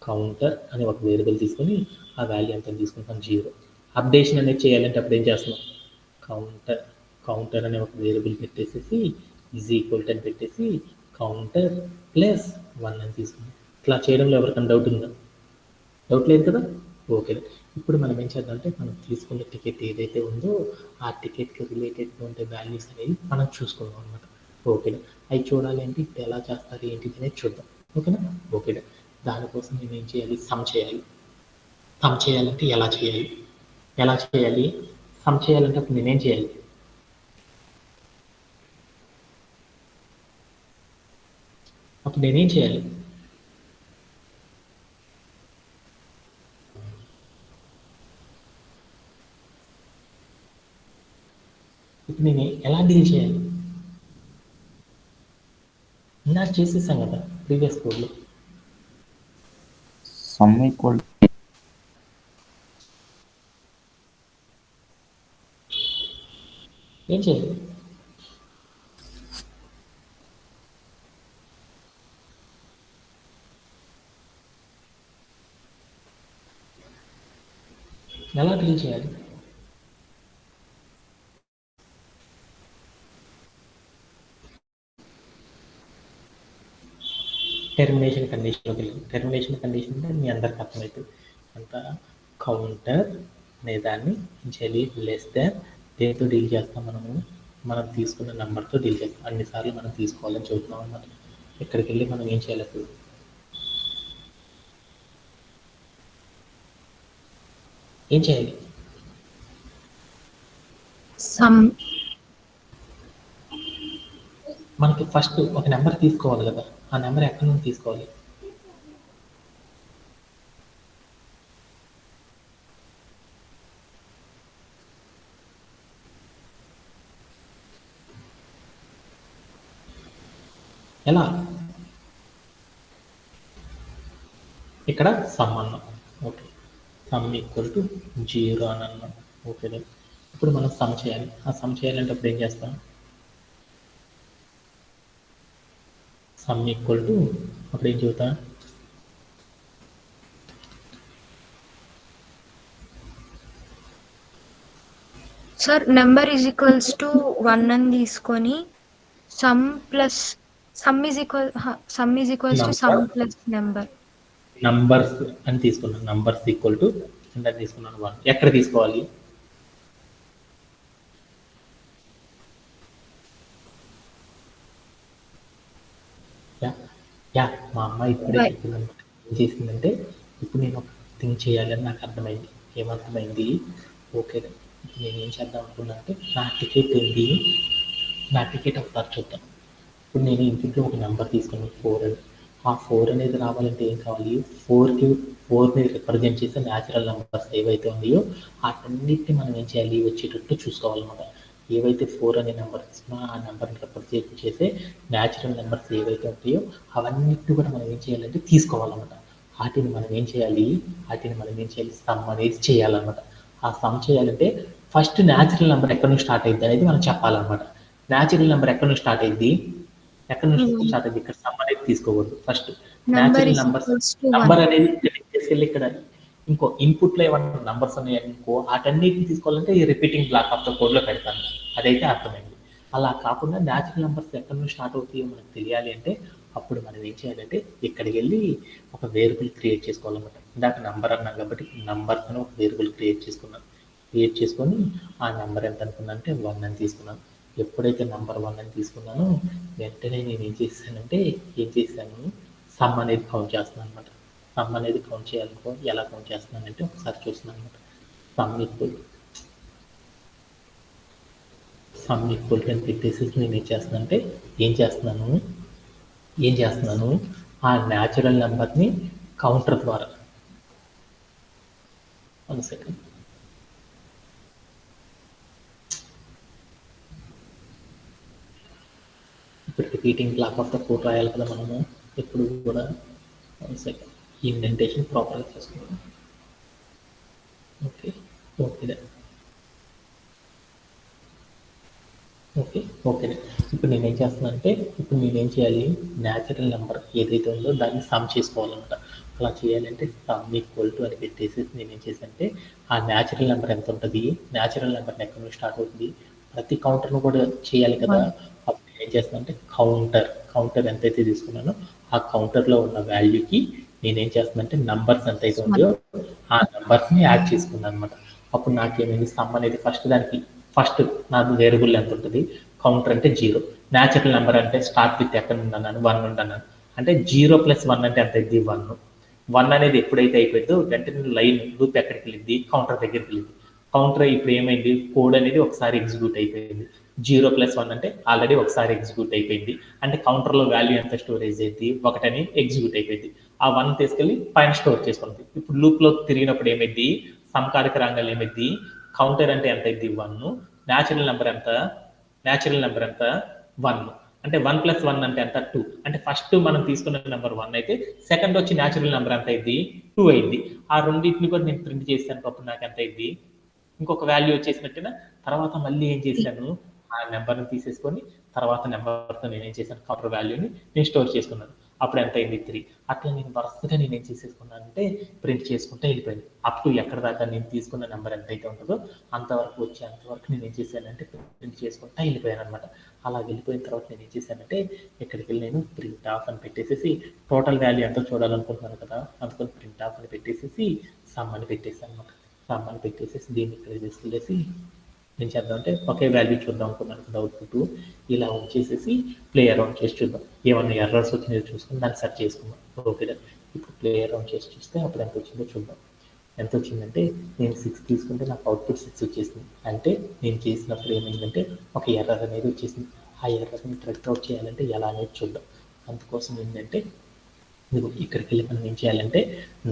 Speaker 2: కౌంటర్ అనే ఒక వేరియబుల్ తీసుకొని ఆ వాల్యూ ఎంత తీసుకుంటాం? 0. అప్డేషన్ అనేది చేయాలంటే అప్పుడు ఏం చేస్తున్నాం? కౌంటర్ అనే ఒక వేరియబుల్ పెట్టేసేసి ఈజ్ ఈక్వల్ టు అని పెట్టేసి కౌంటర్ ప్లస్ 1 అని తీసుకున్నాం. ఇట్లా చేయడంలో ఎవరికైనా డౌట్ ఉందా? డౌట్ లేదు కదా. ఓకే, ఇప్పుడు మనం ఏం చేద్దామంటే మనం తీసుకున్న టికెట్ ఏదైతే ఉందో ఆ టికెట్కి రిలేటెడ్గా ఉండే వాల్యూస్ అనేవి మనం చూసుకుందాం అనమాట. ఓకేనా, అవి చూడాలి అంటే ఇప్పుడు ఎలా చేస్తారు ఏంటిది అనేది చూద్దాం. ఓకేనా. ఓకేనా, దానికోసం నేను ఏం చేయాలి? సమ్ చేయాలి. సమ్ చేయాలంటే ఎలా చేయాలి? సమ్ చేయాలంటే అప్పుడు నేనేం చేయాలి? ఇప్పుడు నేను ఎలా డీల్ చేయాలి? ఇందాక చేసేసాం కదా ప్రీవియస్ కోడ్లో.
Speaker 3: సమ్ ఈక్వల్
Speaker 2: ఏం చేయాలి? ఎలా డీల్ చేయాలి? టెర్మినేషన్ కండిషన్లోకి వెళ్ళాం. టెర్మినేషన్ కండిషన్ అంటే మీ అందరికి అర్థమవుతుంది. అంత కౌంటర్ అనే దాన్ని లెస్ దాన్ దేంతో డీల్ చేస్తాం మనం తీసుకున్న నెంబర్తో డీల్ చేస్తాం. అన్నిసార్లు మనం తీసుకోవాలని చెబుతున్నాం అన్నమాట. ఇక్కడికి వెళ్ళి మనం ఏం చేయాలి అసలు? ఏం చేయాలి? మనకి ఫస్ట్ ఒక నెంబర్ తీసుకోవాలి కదా, ఆ నెంబర్ ఎక్కడి నుంచి తీసుకోవాలి? ఎలా? ఇక్కడ సమ్ అన్నాం. ఓకే, సమ్ ఈక్వల్ టు 0 అని అన్నాం. ఓకే, ఇప్పుడు మనం సమ్ చేయాలి. ఆ సమ్ చేయాలంటే అప్పుడు ఏం చేస్తాం? సమ్ ఈక్వల్ టు అప్పుడు ఏం చెబుతా?
Speaker 1: Sir number is equals to 1 అని తీసుకొని some is equals to sum plus number.
Speaker 2: Numbers అని తీసుకున్నాను. నంబర్స్ ఈక్వల్ టు ఎంత తీసుకున్నాను? 1. ఎక్కడ తీసుకోవాలి? మా అమ్మ ఇప్పుడే చెప్పింది. ఏం చేసిందంటే, ఇప్పుడు నేను ఒక థింగ్ చేయాలని నాకు అర్థమైంది. ఏమర్థమైంది? ఓకే, నేను ఏం చేద్దాం అనుకున్నా అంటే, నా టికెట్ ఏంటి? నా టికెట్ ఒకసారి చూద్దాం. ఇప్పుడు నేను ఇంట్లో ఒక నెంబర్ తీసుకున్నాను 4 అని. ఆ 4 అనేది రావాలంటే ఏం కావాలి? 4ని రిప్రజెంట్ చేసే న్యాచురల్ నెంబర్స్ ఏవైతే ఉన్నాయో వాటన్నిటిని మనం ఏం చేయాలి? వచ్చేటట్టు చూసుకోవాలన్నమాట. ఏవైతే 4 అనే నెంబర్ ఇస్తున్నా ఆ నెంబర్ని రిప్రజెంట్ చేసే న్యాచురల్ నెంబర్స్ ఏవైతే ఉంటాయో అవన్నిటిని కూడా మనం ఏం చేయాలంటే తీసుకోవాలన్నమాట. వాటిని మనం ఏం చేయాలి? సమ్ అనేది చేయాలన్నమాట. ఆ సమ్ చేయాలంటే ఫస్ట్ న్యాచురల్ నెంబర్ ఎక్కడి నుంచి స్టార్ట్ అయ్యింది అనేది మనం చెప్పాలన్నమాట. న్యాచురల్ నెంబర్ ఎక్కడి నుంచి స్టార్ట్ అయ్యింది? ఇక్కడ సమ్ అనేది తీసుకోకూడదు. ఫస్ట్ న్యాచురల్ నంబర్ అనేది తీసుకెళ్ళి ఇక్కడ ఇంకో ఇన్పుట్ లో ఏమన్నా నంబర్స్ ఉన్నాయనుకో వాటన్నిటిని తీసుకోవాలంటే ఈ repeating block of the code లో పెడతాను. అదైతే అర్థమైంది. అలా కాకుండా న్యాచురల్ నెంబర్స్ ఎక్కడి నుంచి స్టార్ట్ అవుతాయో మనకు తెలియాలి అంటే అప్పుడు మనం ఏం చేయాలంటే ఇక్కడికి వెళ్ళి ఒక వేరియబుల్ క్రియేట్ చేసుకోవాలన్నమాట. ఇందాక నంబర్ అన్నాం కాబట్టి నంబర్స్ అని ఒక వేరియబుల్ క్రియేట్ చేసుకొని ఆ నెంబర్ ఎంత అనుకున్నా అంటే 1 అని తీసుకున్నాను. ఎప్పుడైతే నెంబర్ 1 అని తీసుకున్నానో వెంటనే నేను ఏం చేశాను? సమ్ అనేది కౌంట్ చేస్తున్నాను అనమాట. సమ్ అనేది కౌంట్ చేయాలనుకో ఎలా కౌంట్ చేస్తున్నానంటే ఒకసారి చూస్తున్నాను అనమాట. సమ్ ఈక్వల్ అని పెట్టేసి నేను ఏం చేస్తున్నాను? ఆ న్యాచురల్ నెంబర్ని కౌంటర్ ద్వారా 1 సెకండ్ ఇప్పుడు repeating block of the code రాయాలి కదా మనము ఎప్పుడు కూడా. 1 సెకండ్ ఇండెంటేషన్ ప్రాపర్గా చేసుకుందాం. ఓకే, ఇప్పుడు నేనేం చేస్తున్నానంటే ఇప్పుడు నేనేం చేయాలి? న్యాచురల్ నెంబర్ ఏదైతే ఉందో దాన్ని సమ్ చేసుకోవాలన్నమాట. అలా చేయాలంటే సమ్ ఈక్వల్ టు అని పెట్టేసి నేనేం చేశానంటే ఆ న్యాచురల్ నెంబర్ ఎంత ఉంటుంది? న్యాచురల్ నెంబర్ ఎక్కడి నుంచి స్టార్ట్ అవుతుంది? ప్రతి కౌంటర్ను కూడా చేయాలి కదా. అప్పుడు ఏం చేస్తానంటే కౌంటర్ ఎంతైతే తీసుకున్నానో ఆ కౌంటర్లో ఉన్న వాల్యూకి నేనేం చేస్తున్నానంటే నంబర్స్ ఎంతైతే ఉందో ఆ నంబర్స్ని యాడ్ చేసుకున్నాను అనమాట. అప్పుడు నాకేమైంది? సమ్ అనేది ఫస్ట్ నాకు వేరియబుల్ ఎంత ఉంటుంది? కౌంటర్ అంటే 0. న్యాచురల్ నెంబర్ అంటే స్టార్ట్ విత్ ఎక్కడ ఉన్నాను? 1 ఉంటున్నాను. అంటే 0 + 1 అంటే ఎంత అయింది? 1 అనేది ఎప్పుడైతే అయిపోయిందో వెంటనే లైన్ లూప్ ఎక్కడికి వెళ్ళింది? కౌంటర్ దగ్గరికి వెళ్ళింది. కౌంటర్ ఇప్పుడు ఏమైంది? కోడ్ అనేది ఒకసారి ఎగ్జిక్యూట్ అయిపోయింది. 0 + 1 అంటే ఆల్రెడీ ఒకసారి ఎగ్జిక్యూట్ అయిపోయింది. అంటే కౌంటర్లో వాల్యూ ఎంత స్టోరేజ్ అయింది? 1 అని ఎగ్జిక్యూట్ అయిపోయింది. ఆ 1 తీసుకెళ్ళి పైన స్టోర్ చేసుకుంది. ఇప్పుడు లూప్లో తిరిగినప్పుడు ఏమైంది? సమకాలిక రంగాలు ఏమైంది? కౌంటర్ అంటే ఎంత అయింది? 1. న్యాచురల్ నెంబర్ ఎంత? 1. అంటే 1 + 1 అంటే ఎంత? 2. అంటే ఫస్ట్ మనం తీసుకున్న నెంబర్ 1 అయితే సెకండ్ వచ్చి న్యాచురల్ నెంబర్ ఎంత అయింది? 2 అయింది. ఆ రెండింటిని కూడా నేను ప్రింట్ చేశాను. అప్పుడు నాకు ఎంత అయింది? ఇంకొక వాల్యూ వచ్చేసినట్టున తర్వాత మళ్ళీ ఏం చేశాను? ఆ నెంబర్ని తీసేసుకొని తర్వాత నెంబర్తో నేను ఏం చేశాను? కౌంటర్ వాల్యూని నేను స్టోర్ చేసుకున్నాను. అప్పుడు ఎంత అయింది 3. అట్లా నేను వరుసగా నేను ఏం చేసేసుకున్నానంటే ప్రింట్ చేసుకుంటూ వెళ్ళిపోయాను. అప్ టు ఎక్కడ దాకా నేను తీసుకున్న నెంబర్ ఎంతైతే ఉంటుందో అంతవరకు వచ్చేంతవరకు నేను ఏం చేశానంటే ప్రింట్ చేసుకుంటూ వెళ్ళిపోయాను అనమాట. అలా వెళ్ళిపోయిన తర్వాత నేను ఏం చేశానంటే ఇక్కడికి వెళ్ళి నేను ప్రింట్ ఆఫ్ అని పెట్టేసేసి టోటల్ వాల్యూ ఎంతో చూడాలనుకుంటున్నాను కదా, అందుకని ప్రింట్ ఆఫ్ అని పెట్టేసేసి సమ్ అని పెట్టేసాను అనమాట. సమ్ అని పెట్టేసేసి దీన్ని ఇక్కడ తీసుకెళ్ళేసి ఏం చేద్దామంటే ఒకే వాల్యూ చూద్దాం అనుకున్నాను కదా అవుట్పుట్. ఇలా ఉంచేసేసి ప్లే అరౌండ్ చేసి చూద్దాం, ఏమన్నా ఎర్రర్స్ వచ్చినాయో చూసుకుని దాన్ని సెర్చ్ చేసుకుందాం. ఓకే, ఇప్పుడు ప్లే అరౌండ్ చేసి చూస్తే అప్పుడు ఎంత వచ్చిందో చూద్దాం. ఎంత వచ్చిందంటే నేను 6 తీసుకుంటే నాకు అవుట్పుట్ 6 వచ్చేసింది. అంటే నేను చేసినప్పుడు ఏమైందంటే ఒక ఎర్రర్ అనేది వచ్చేసింది. ఆ ఎర్రర్ని ట్రెక్ అవుట్ చేయాలంటే ఎలా అనేది చూద్దాం. అందుకోసం ఏంటంటే మీరు ఇక్కడికి వెళ్ళి మనం ఏం చేయాలంటే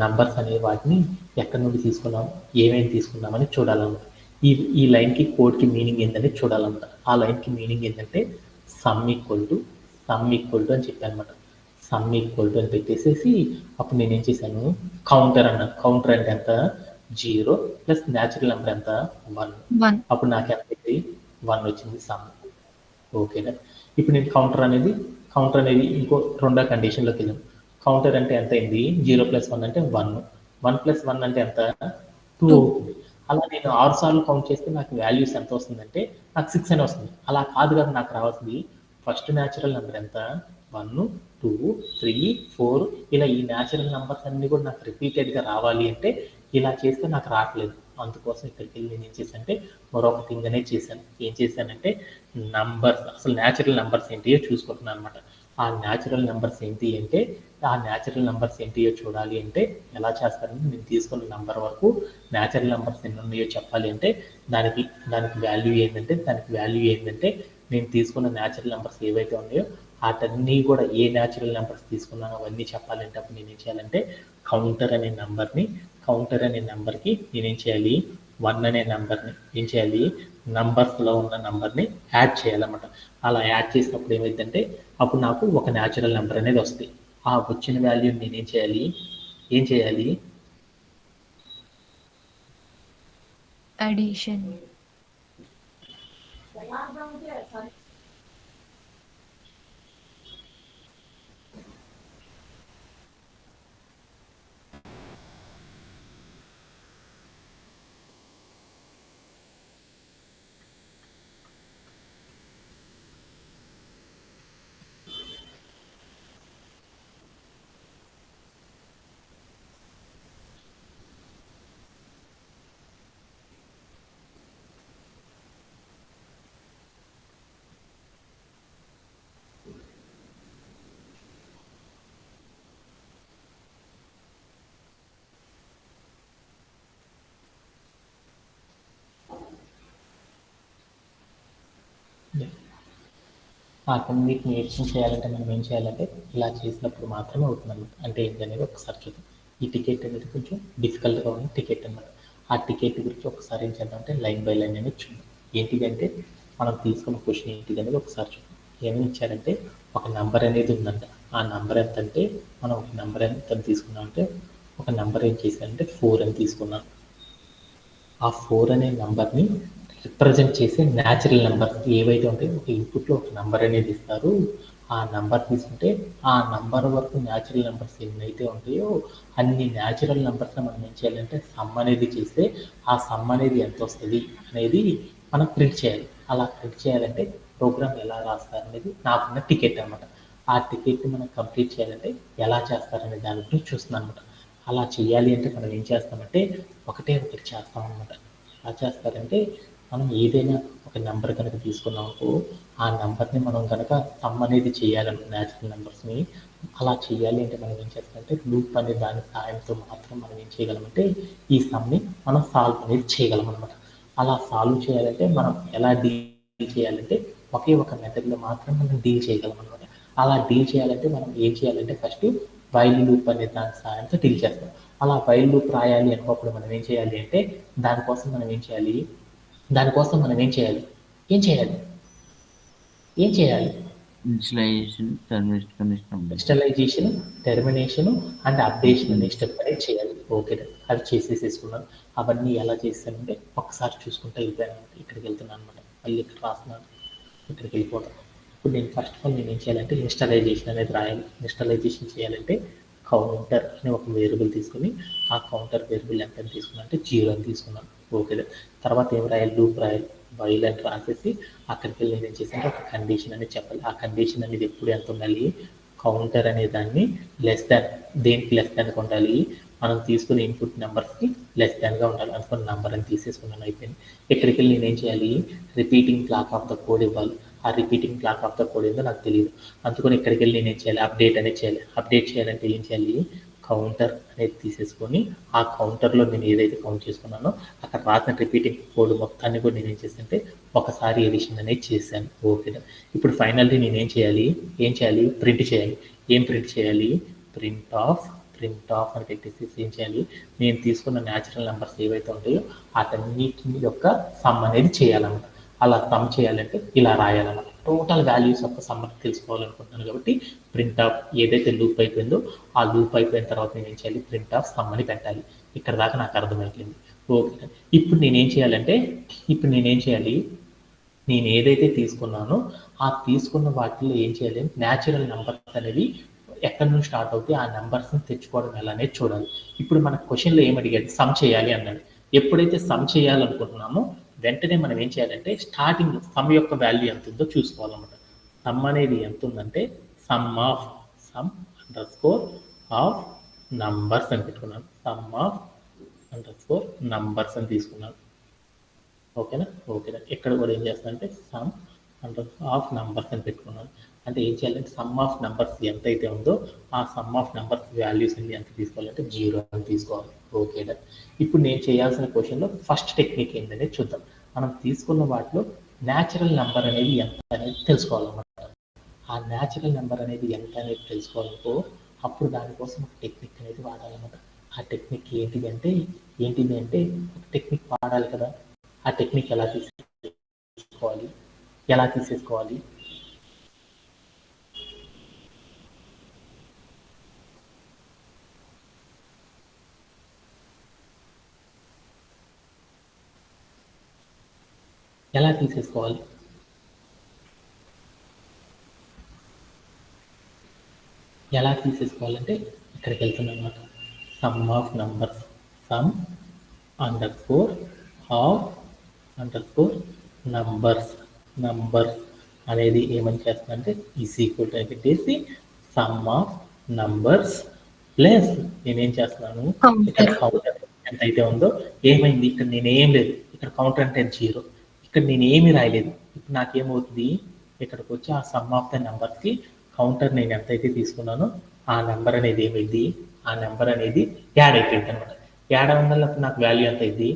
Speaker 2: నంబర్స్ అనే వాటిని ఎక్కడి నుండి తీసుకున్నాం, ఏమేమి తీసుకున్నామని చూడాలన్నమాట. ఈ ఈ లైన్కి కోడ్కి మీనింగ్ ఏంటంటే చూడాలన్నమాట. ఆ లైన్కి మీనింగ్ ఏంటంటే సమ్ ఈక్వల్ టు అని చెప్పాను అనమాట. సమ్ ఈక్వల్ టు అని పెట్టేసేసి అప్పుడు నేను ఏం చేశాను, కౌంటర్ అన్నాను. కౌంటర్ అంటే ఎంత, 0 ప్లస్ న్యాచురల్ నెంబర్ ఎంత, 1.
Speaker 1: 1.
Speaker 2: అప్పుడు నాకు ఎంత అయింది, 1 వచ్చింది సమ్. ఓకేనా. ఇప్పుడు నేను కౌంటర్ అనేది ఇంకో రెండో కండిషన్లోకి వెళ్ళాను. కౌంటర్ అంటే ఎంత అయింది, 0 ప్లస్ 1 అంటే 1. 1 ప్లస్ 1 అంటే ఎంత, 2
Speaker 1: 2.
Speaker 2: అవుతుంది. అలా నేను 6 సార్లు కౌంట్ చేస్తే నాకు వాల్యూస్ ఎంత వస్తుందంటే నాకు 6 అని వస్తుంది. అలా కాదు కదా నాకు రావాల్సింది, ఫస్ట్ న్యాచురల్ నెంబర్ ఎంత, 1, 2, 3, 4, ఇలా ఈ న్యాచురల్ నెంబర్స్ అన్నీ కూడా నాకు రిపీటెడ్గా రావాలి అంటే ఇలా చేస్తే నాకు రావట్లేదు. అందుకోసం ఇక్కడికి వెళ్ళి నేను ఏం చేశానంటే మరొక థింగ్ అనేది చేశాను. ఏం చేశానంటే నంబర్స్, అసలు న్యాచురల్ నెంబర్స్ ఏంటియో చూసుకుంటున్నాను అనమాట. ఆ న్యాచురల్ నెంబర్స్ ఏంటియో చూడాలి అంటే ఎలా చేస్తారంటే నేను తీసుకున్న నెంబర్ వరకు న్యాచురల్ నెంబర్స్ ఎన్ని ఉన్నాయో చెప్పాలి అంటే దానికి వాల్యూ ఏంటంటే నేను తీసుకున్న న్యాచురల్ నెంబర్స్ ఏవైతే ఉన్నాయో వాటన్నీ కూడా ఏ న్యాచురల్ నెంబర్స్ తీసుకున్నానో అవన్నీ చెప్పాలంటే అప్పుడు నేను ఏం చేయాలంటే కౌంటర్ అనే నెంబర్కి నేనేం చేయాలి, 1 అనే నెంబర్ని ఏం చేయాలి, నంబర్స్లో ఉన్న నెంబర్ని యాడ్ చేయాలన్నమాట. అలా యాడ్ చేసినప్పుడు ఏమైందంటే అప్పుడు నాకు ఒక న్యాచురల్ నెంబర్ అనేది వస్తుంది. ఆ వచ్చిన వాల్యూని నేనేం చేయాలి,
Speaker 1: అడిషన్.
Speaker 2: ఆ టెక్నిక్ని ఎక్స్టెండ్ చేయాలంటే మనం ఏం చేయాలంటే ఇలా చేసినప్పుడు మాత్రమే అవుతుంది. అంటే ఏంటనేది ఒకసారి చూద్దాం. ఈ టికెట్ అనేది కొంచెం డిఫికల్ట్గా ఉన్న టికెట్ అనమాట. ఆ టికెట్ గురించి ఒకసారి ఏం చేద్దామంటే లైన్ బై లైన్ అనేది చూద్దాం. ఏంటిదంటే మనం తీసుకున్న క్వశ్చన్ ఏంటిదనేది ఒకసారి చూద్దాం. ఏమేమి ఇచ్చారంటే ఒక నెంబర్ అనేది ఉందంట. ఆ నెంబర్ ఎంత అంటే మనం ఒక నెంబర్ ఎంత తీసుకున్నామంటే ఒక నెంబర్ ఏం చేశారంటే 4 అని తీసుకున్నాం. ఆ 4 అనే నెంబర్ని రిప్రజెంట్ చేసే న్యాచురల్ నెంబర్ ఏవైతే ఉంటాయో ఒక ఇన్పుట్లో ఒక నెంబర్ అనేది ఇస్తారు. ఆ నెంబర్ తీసుకుంటే ఆ నెంబర్ వరకు న్యాచురల్ నెంబర్స్ ఎన్నైతే ఉంటాయో అన్ని న్యాచురల్ నెంబర్స్ని మనం ఏం చేయాలంటే సమ్ అనేది చేస్తే ఆ సమ్ అనేది ఎంత వస్తుంది అనేది మనం ప్రింట్ చేయాలి. అలా ప్రింట్ చేయాలంటే ప్రోగ్రామ్ ఎలా రాస్తారనేది నాకున్న టికెట్ అనమాట. ఆ టికెట్ని మనం కంప్లీట్ చేయాలంటే ఎలా చేస్తారనే దాని గురించి చూస్తున్నాను అనమాట. అలా చేయాలి అంటే మనం ఏం చేస్తామంటే ఒకటి చేస్తామన్నమాట. ఎలా చేస్తారంటే మనం ఏదైనా ఒక నెంబర్ కనుక తీసుకున్నామనుకో ఆ నెంబర్ని మనం కనుక సమ్ అనేది చేయాలనుకో న్యాచురల్ నెంబర్స్ని అలా చేయాలి అంటే మనం ఏం చేస్తామంటే లూప్ అనే దాని సాయంతో మాత్రం మనం ఏం చేయగలమంటే ఈ సమ్ని మనం సాల్వ్ అనేది చేయగలం అనమాట. అలా సాల్వ్ చేయాలంటే మనం ఎలా డీల్ చేయాలంటే ఒకే ఒక మెథడ్లో మాత్రం మనం డీల్ చేయగలం అనమాట. అలా డీల్ చేయాలంటే మనం ఏం చేయాలంటే ఫస్ట్ వైల్ లూప్ అనే దాని సహాయంతో డీల్ చేస్తాం. అలా వైల్ లూప్ రాయాలి అనుకోప్పుడు మనం ఏం చేయాలి అంటే దానికోసం మనం ఏం చేయాలి, ఏం చేయాలి
Speaker 3: initialisation, termination, condition, update.
Speaker 2: Initialisation, termination and updation అనే స్టెప్ అనేది చేయాలి. ఓకే, అది చేసేసుకున్నాను. అవన్నీ ఎలా చేస్తానంటే ఒకసారి చూసుకుంటే వెళ్ళిపోయాను. ఇక్కడికి వెళ్తున్నాను అనమాట. మళ్ళీ ఇక్కడ రాస్తున్నాను, ఇక్కడికి వెళ్ళిపోతాను. ఇప్పుడు నేను ఫస్ట్ ఆఫ్ ఆల్ నేను ఏం చేయాలంటే ఇనిషియలైజేషన్ అనేది రాయాలి. ఇనిషియలైజేషన్ చేయాలంటే కౌంటర్ అనే ఒక వేరియబుల్ తీసుకొని ఆ కౌంటర్ వేరియబుల్ ఎంత అని తీసుకున్నా అంటే 0 అని తీసుకున్నాను. ఓకే. తర్వాత ఏం రాయాలి? లూప్ రాయాలి. వైల్ అని రాసేసి అక్కడికి వెళ్ళి నేను ఏం చేశానంటే ఒక కండిషన్ అనేది చెప్పాలి. ఆ కండిషన్ అనేది ఎప్పుడు ఎంత ఉండాలి? కౌంటర్ అనే దాన్ని లెస్ దాన్, దేనికి లెస్ దాన్గా ఉండాలి? మనం తీసుకునే ఇన్పుట్ నెంబర్స్కి లెస్ దాన్గా ఉండాలి. అనుకున్న నెంబర్ అని తీసేసుకున్నాను, అయిపోయింది. ఇక్కడికి వెళ్ళి నేనేం చేయాలి? Repeating clock of the code ఇవ్వాలి. ఆ repeating clock of the code ఏందో నాకు తెలియదు. అందుకని ఇక్కడికి వెళ్ళి నేనేం చేయాలి? అప్డేట్ అనేది చేయాలి. అప్డేట్ చేయాలంటే ఏం చేయాలి? కౌంటర్ అనేది తీసేసుకొని ఆ కౌంటర్లో నేను ఏదైతే కౌంట్ చేసుకున్నానో అక్కడ రాసిన రిపీటింగ్ కోడ్ మొత్తాన్ని కూడా నేను ఏం చేశానంటే ఒకసారి ఎడిషన్ అనేది చేశాను. ఓకే. ఇప్పుడు ఫైనల్లీ నేను ఏం చేయాలి? ప్రింట్ చేయాలి. ఏం ప్రింట్ చేయాలి? ప్రింట్ ఆఫ్ అని పెట్టేసి ఏం చేయాలి? నేను తీసుకున్న న్యాచురల్ నెంబర్స్ ఏవైతే ఉంటాయో వాటన్నిటి యొక్క సమ్ అనేది చేయాలన్నమాట. అలా సమ్ చేయాలంటే ఇలా రాయాలన్నమాట. టోటల్ వాల్యూస్ యొక్క సమ్ తెలుసుకోవాలనుకుంటున్నాను కాబట్టి ప్రింట్ ఆఫ్ ఏదైతే లూప్ అయిపోయిందో ఆ లూప్ అయిపోయిన తర్వాత నేను ఏం చేయాలి? ప్రింట్ ఆఫ్ సమ్ అని పెట్టాలి. ఇక్కడ దాకా నాకు అర్థమైపోయింది. ఓకే. ఇప్పుడు నేనేం చేయాలి? నేను ఏదైతే తీసుకున్నానో ఆ తీసుకున్న వాటిలో ఏం చేయాలి? న్యాచురల్ నెంబర్స్ అనేవి ఎక్కడి నుంచి స్టార్ట్ అవుతాయి, ఆ నెంబర్స్ని తెచ్చుకోవడం ఎలా అనేది చూడాలి. ఇప్పుడు మన క్వశ్చన్లో ఏం అడిగాడు? సమ్ చేయాలి అన్నాడు. ఎప్పుడైతే సమ్ చేయాలనుకుంటున్నామో వెంటనే మనం ఏం చేయాలంటే స్టార్టింగ్ సమ్ యొక్క వాల్యూ ఎంత ఉందో చూసుకోవాలన్నమాట. సమ్ అనేది ఎంత ఉందంటే some under score of numbers అని పెట్టుకున్నాను. Some of under score numbers అని తీసుకున్నాను. ఓకేనా. ఇక్కడ కూడా ఏం చేస్తానంటే సమ్ అండర్ ఆఫ్ నంబర్స్ అని పెట్టుకున్నాను. అంటే ఏం చేయాలంటే సమ్ ఆఫ్ నెంబర్స్ ఎంతైతే ఉందో ఆ సమ్ ఆఫ్ నెంబర్స్ వాల్యూస్ అన్ని ఎంత తీసుకోవాలంటే 0 అని తీసుకోవాలి. ఓకేనా. ఇప్పుడు నేను చేయాల్సిన క్వశ్చన్లో ఫస్ట్ టెక్నిక్ ఏంటనేది చూద్దాం. మనం తీసుకున్న వాటిలో న్యాచురల్ నెంబర్ అనేది ఎంత అనేది తెలుసుకోవాలన్నమాట. ఆ న్యాచురల్ నెంబర్ అనేది ఎంత అనేది తెలుసుకోవాలనుకో అప్పుడు దానికోసం ఒక టెక్నిక్ అనేది వాడాలన్నమాట. ఆ టెక్నిక్ ఏంటిది అంటే ఒక టెక్నిక్ వాడాలి కదా. ఆ టెక్నిక్ ఎలా తీసేసుకోవాలి? ఎలా తీసేసుకోవాలంటే ఇక్కడికి వెళ్తున్నాను అనమాట. Some of numbers, some under score of under score numbers అనేది ఏమని చేస్తానంటే ఈజ్ ఈక్వల్ టు పెట్టేసి సమ్ ఆఫ్ నంబర్స్ ప్లస్ నేనేం చేస్తున్నాను ఇక్కడ కౌంటర్ ఎంతైతే ఉందో ఏమైంది? ఇక్కడ నేనేం లేదు, ఇక్కడ కౌంటర్ అంటే 0, ఇక్కడ నేను ఏమీ రాయలేదు. ఇప్పుడు నాకేమవుతుంది? ఇక్కడికి వచ్చి ఆ సమ్ ఆఫ్ ద నెంబర్స్కి కౌంటర్ నేను ఎంతైతే తీసుకున్నానో ఆ నెంబర్ అనేది ఏమైంది? ఆ నెంబర్ అనేది యాడ్ అయిపోయింది అనమాట. యాడ్ అవ్వడం వల్ల నాకు వాల్యూ ఎంత అయింది?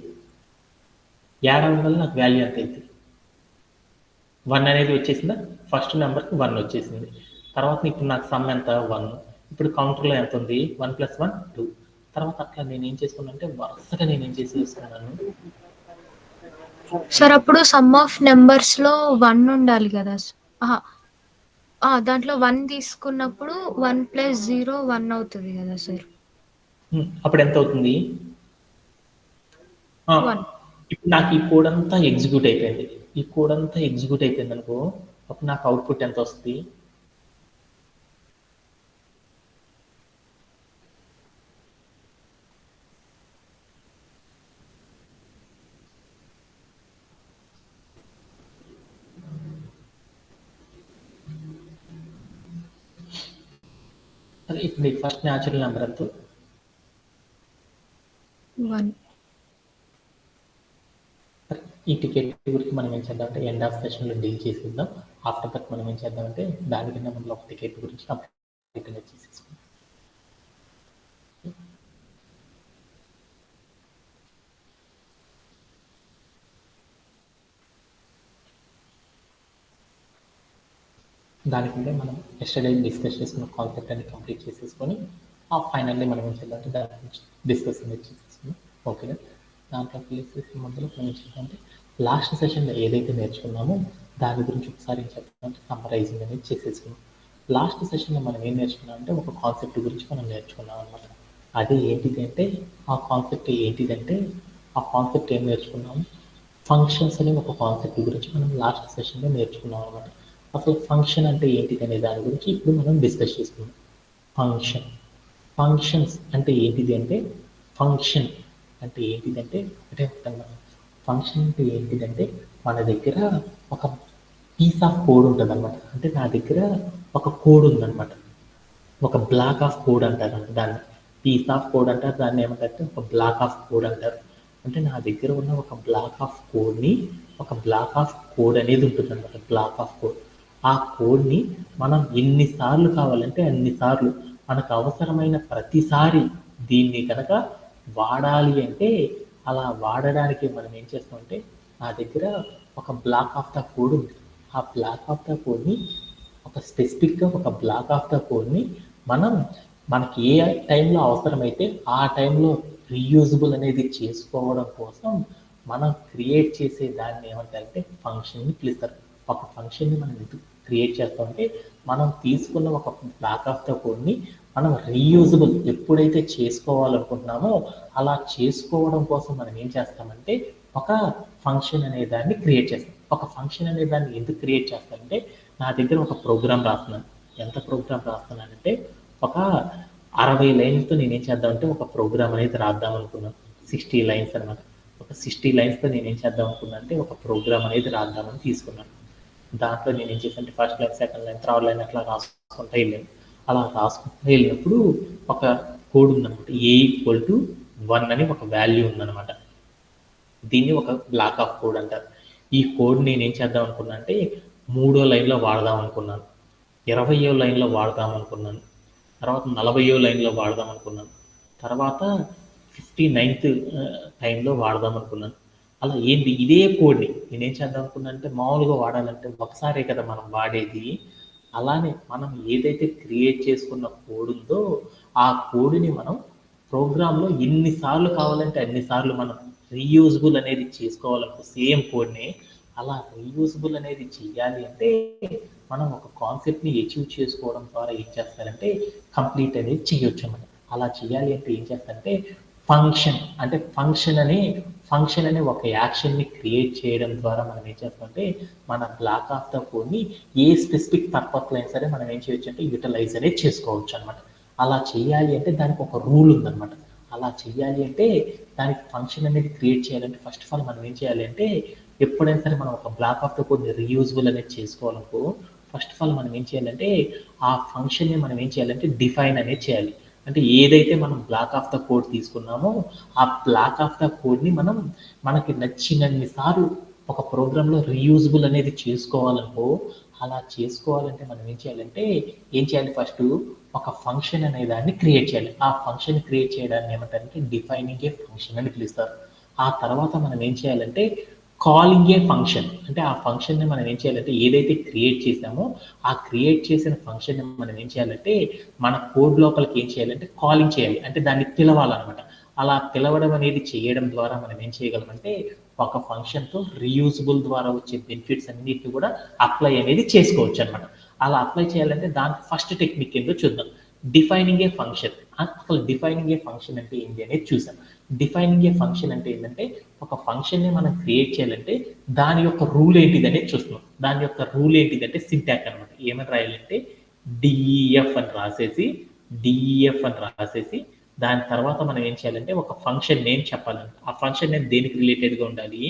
Speaker 2: 1 అనేది వచ్చేసిందా? ఫస్ట్ నెంబర్కి 1 వచ్చేసింది. తర్వాత ఇప్పుడు నాకు సమ్ ఎంత? 1. ఇప్పుడు కౌంటర్లో ఎంత ఉంది? 1 + 1 2. తర్వాత అట్లా నేను ఏం చేసుకున్నానంటే వరుసగా నేను ఏం చేసేస్తున్నాను.
Speaker 1: సార్ అప్పుడు సమ్ ఆఫ్ నెంబర్స్ లో 1 ఉండాలి కదా. దాంట్లో 1 తీసుకున్నప్పుడు 1 + 0 1 అవుతుంది కదా సార్.
Speaker 2: అప్పుడు ఎంత అవుతుంది?
Speaker 1: 1.
Speaker 2: ఇప్పుడు నాకు ఈ కోడ్ అంతా ఎగ్జిక్యూట్ అయిపోయింది. అనుకో అప్పుడు నాకు అవుట్పుట్ ఎంత వస్తుంది? ఇప్పుడు నీకు ఫస్ట్ న్యాచురల్ నెంబర్ ఎంత?
Speaker 1: 1.
Speaker 2: ఈ టికెట్ గురించి మనం ఏం చేద్దామంటే ఎండ్ ఆఫ్ సెషన్లో డీల్ చేసేద్దాం. ఆఫ్టర్ దట్ మనం ఏం చేద్దామంటే దానికన్నా ముందు ఒక టికెట్ గురించి కంప్లీట్ చేసేసుకుందాం. దానికంటే మనం ఎస్టర్డే డిస్కస్ చేసుకున్న కాన్సెప్ట్ అన్ని కంప్లీట్ చేసేసుకొని ఆ ఫైనల్లీ మనం ఏం చేద్దామంటే దాని గురించి డిస్కస్ అనేది చేసేసుకున్నాం. ఓకేనా. దాంట్లో చేసేసి ముందులో మనం ఏం చేద్దామంటే లాస్ట్ సెషన్లో ఏదైతే నేర్చుకున్నామో దాని గురించి ఒకసారి ఏం చెప్తామంటే సమ్మరైజింగ్ అనేది చేసేసుకున్నాం. లాస్ట్ సెషన్లో మనం ఏం నేర్చుకున్నాం అంటే ఒక కాన్సెప్ట్ గురించి మనం నేర్చుకున్నాం అనమాట. అది ఏంటిదంటే ఆ కాన్సెప్ట్ ఏం నేర్చుకున్నాము? ఫంక్షన్స్ అనే ఒక కాన్సెప్ట్ గురించి మనం లాస్ట్ సెషన్లో నేర్చుకున్నాం అనమాట. అసలు ఫంక్షన్ అంటే ఏంటిది అనే దాని గురించి ఇప్పుడు మనం డిస్కస్ చేసుకుందాం. ఫంక్షన్స్ అంటే ఏంటిది అంటే ఫంక్షన్ అంటే ఏంటిదంటే ఫంక్షన్ అంటే ఏంటిదంటే మన దగ్గర ఒక పీస్ ఆఫ్ కోడ్ ఉంటుందన్నమాట. అంటే నా దగ్గర ఒక కోడ్ ఉందన్నమాట. ఒక బ్లాక్ ఆఫ్ కోడ్ అంటారు దాన్ని. పీస్ ఆఫ్ కోడ్ అంటారు, దాన్ని ఏమంటారంటే ఒక బ్లాక్ ఆఫ్ కోడ్ అంటారు. అంటే నా దగ్గర ఉన్న ఒక బ్లాక్ ఆఫ్ కోడ్ని, ఒక బ్లాక్ ఆఫ్ కోడ్ అనేది ఉంటుందన్నమాట. బ్లాక్ ఆఫ్ కోడ్, ఆ కోడ్ని మనం ఎన్నిసార్లు కావాలంటే అన్నిసార్లు, మనకు అవసరమైన ప్రతిసారి దీన్ని కనుక వాడాలి అంటే అలా వాడడానికి మనం ఏం చేస్తామంటే, నా దగ్గర ఒక బ్లాక్ ఆఫ్ ద కోడ్ ఉంది. ఆ బ్లాక్ ఆఫ్ ద కోడ్ని ఒక స్పెసిఫిక్గా ఒక బ్లాక్ ఆఫ్ ద కోడ్ని మనం మనకి ఏ టైంలో అవసరమైతే ఆ టైంలో రీయూజబుల్ అనేది చేసుకోవడం కోసం మనం క్రియేట్ చేసే దాన్ని ఏమంటారంటే ఫంక్షన్ని పిలుస్తారు. ఒక ఫంక్షన్ని మనం ఎందుకు క్రియేట్ చేస్తామంటే, మనం తీసుకున్న ఒక బ్లాక్ ఆఫ్ ద కోడ్ని మనం రీయూజబుల్ ఎప్పుడైతే చేసుకోవాలనుకుంటున్నామో అలా చేసుకోవడం కోసం మనం ఏం చేస్తామంటే ఒక ఫంక్షన్ అనే దాన్ని క్రియేట్ చేస్తాం. ఒక ఫంక్షన్ అనే దాన్ని ఎందుకు క్రియేట్ చేస్తామంటే, నా దగ్గర ఒక ప్రోగ్రామ్ రాస్తున్నాను. ఎంత ప్రోగ్రామ్ రాస్తున్నానంటే ఒక 60 లైన్స్తో నేనేం చేద్దామంటే ఒక ప్రోగ్రామ్ అనేది రాద్దాం అనుకున్నాను. 60 లైన్స్ అనమాట. ఒక 60 లైన్స్తో నేనేం చేద్దాం అనుకున్నాను అంటే ఒక ప్రోగ్రామ్ అనేది రాద్దామని తీసుకున్నాను. దాంట్లో నేనేం చేశానంటే first line, second line, third line అట్లా రాసుకుంటూ వెళ్ళాను. అలా రాసుకుంటూ వెళ్ళినప్పుడు ఒక కోడ్ ఉందన్నమాట. A=1 అని ఒక వాల్యూ ఉందన్నమాట. దీన్ని ఒక బ్లాక్ ఆఫ్ కోడ్ అంటారు. ఈ కోడ్ నేనేం చేద్దాం అనుకున్నా అంటే 3వ లైన్లో వాడదాం అనుకున్నాను, 20వ లైన్లో వాడదాం అనుకున్నాను, తర్వాత 40వ లైన్లో వాడదాం అనుకున్నాను, తర్వాత 59th టైంలో వాడదాం అనుకున్నాను. అలా ఏంటి ఇదే కోడ్ని నేనేం చేద్దాం అనుకున్నాను అంటే, మామూలుగా వాడాలంటే ఒకసారే కదా మనం వాడేది. అలానే మనం ఏదైతే క్రియేట్ చేసుకున్న కోడ్ ఉందో ఆ కోడ్ని మనం ప్రోగ్రాంలో ఎన్నిసార్లు కావాలంటే అన్నిసార్లు మనం రీయూజబుల్ అనేది చేసుకోవాలనుకో సేమ్ కోడ్ని. అలా రీయూజబుల్ అనేది చేయాలి అంటే మనం ఒక కాన్సెప్ట్ని అచీవ్ చేసుకోవడం ద్వారా ఏం చేస్తారంటే కంప్లీట్ అనేది చేయొచ్చు అన్నమాట. అలా చేయాలి అంటే ఏం చేస్తారంటే ఫంక్షన్ అనే ఒక యాక్షన్ని క్రియేట్ చేయడం ద్వారా మనం ఏం చేస్తామంటే మన బ్లాక్ ఆఫ్ ద కోడ్ని ఏ స్పెసిఫిక్ పర్పస్లో అయినా సరే మనం ఏం చేయొచ్చు అంటే యూటిలైజ్ అనేది చేసుకోవచ్చు అనమాట. అలా చేయాలి అంటే దానికి ఒక రూల్ ఉందన్నమాట. అలా చేయాలి అంటే దానికి ఫంక్షన్ అనేది క్రియేట్ చేయాలంటే ఫస్ట్ ఆఫ్ ఆల్ మనం ఏం చేయాలి అంటే, ఎప్పుడైనా సరే మనం ఒక బ్లాక్ ఆఫ్ ద కోడ్ని రీయూజబుల్ అనేది చేసుకోవాలనుకో ఫస్ట్ ఆఫ్ ఆల్ మనం ఏం చేయాలంటే ఆ ఫంక్షన్ని మనం ఏం చేయాలంటే డిఫైన్ అనేది చేయాలి. అంటే ఏదైతే మనం బ్లాక్ ఆఫ్ ద కోడ్ తీసుకున్నామో ఆ బ్లాక్ ఆఫ్ ద కోడ్ని మనం మనకి నచ్చినన్ని సార్లు ఒక ప్రోగ్రాంలో రీయూజబుల్ అనేది చేసుకోవాలనుకో, అలా చేసుకోవాలంటే మనం ఏం చేయాలి ఫస్ట్ ఒక ఫంక్షన్ అనే దాన్ని క్రియేట్ చేయాలి. ఆ ఫంక్షన్ క్రియేట్ చేయడాన్ని ఏమంటారంటే డిఫైనింగ్ ఏ ఫంక్షన్ అని పిలుస్తారు. ఆ తర్వాత మనం ఏం చేయాలంటే కాలింగ్ ఏ ఫంక్షన్, అంటే ఆ ఫంక్షన్ని మనం ఏం చేయాలంటే ఏదైతే క్రియేట్ చేసామో ఆ క్రియేట్ చేసిన ఫంక్షన్ని మనం ఏం చేయాలంటే మన కోడ్ లోపలికి ఏం చేయాలంటే కాలింగ్ చేయాలి, అంటే దాన్ని పిలవాలన్నమాట. అలా పిలవడం అనేది చేయడం ద్వారా మనం ఏం చేయగలమంటే ఒక ఫంక్షన్తో రీయూజబుల్ ద్వారా వచ్చే బెనిఫిట్స్ అన్నిటిని కూడా అప్లై అనేది చేసుకోవచ్చు అనమాట. అలా అప్లై చేయాలంటే దానికి ఫస్ట్ టెక్నిక్ ఏంటో చూద్దాం. డిఫైనింగ్ ఏ ఫంక్షన్. అసలు డిఫైనింగ్ ఏ ఫంక్షన్ అంటే ఏంటి అనేది చూసాం. డిఫైనింగ్ ఏ ఫంక్షన్ అంటే ఏంటంటే ఒక ఫంక్షన్ని మనం క్రియేట్ చేయాలంటే దాని యొక్క రూల్ ఏంటిది అనేది చూస్తున్నాం. దాని యొక్క రూల్ ఏంటిదంటే సింటాక్ అనమాట. ఏమని రాయాలంటే డిఈఎఫ్ అని రాసేసి దాని తర్వాత మనం ఏం చేయాలంటే ఒక ఫంక్షన్ నేమ్ చెప్పాలంటే ఆ ఫంక్షన్ నేమ్ దేనికి రిలేటెడ్గా ఉండాలి.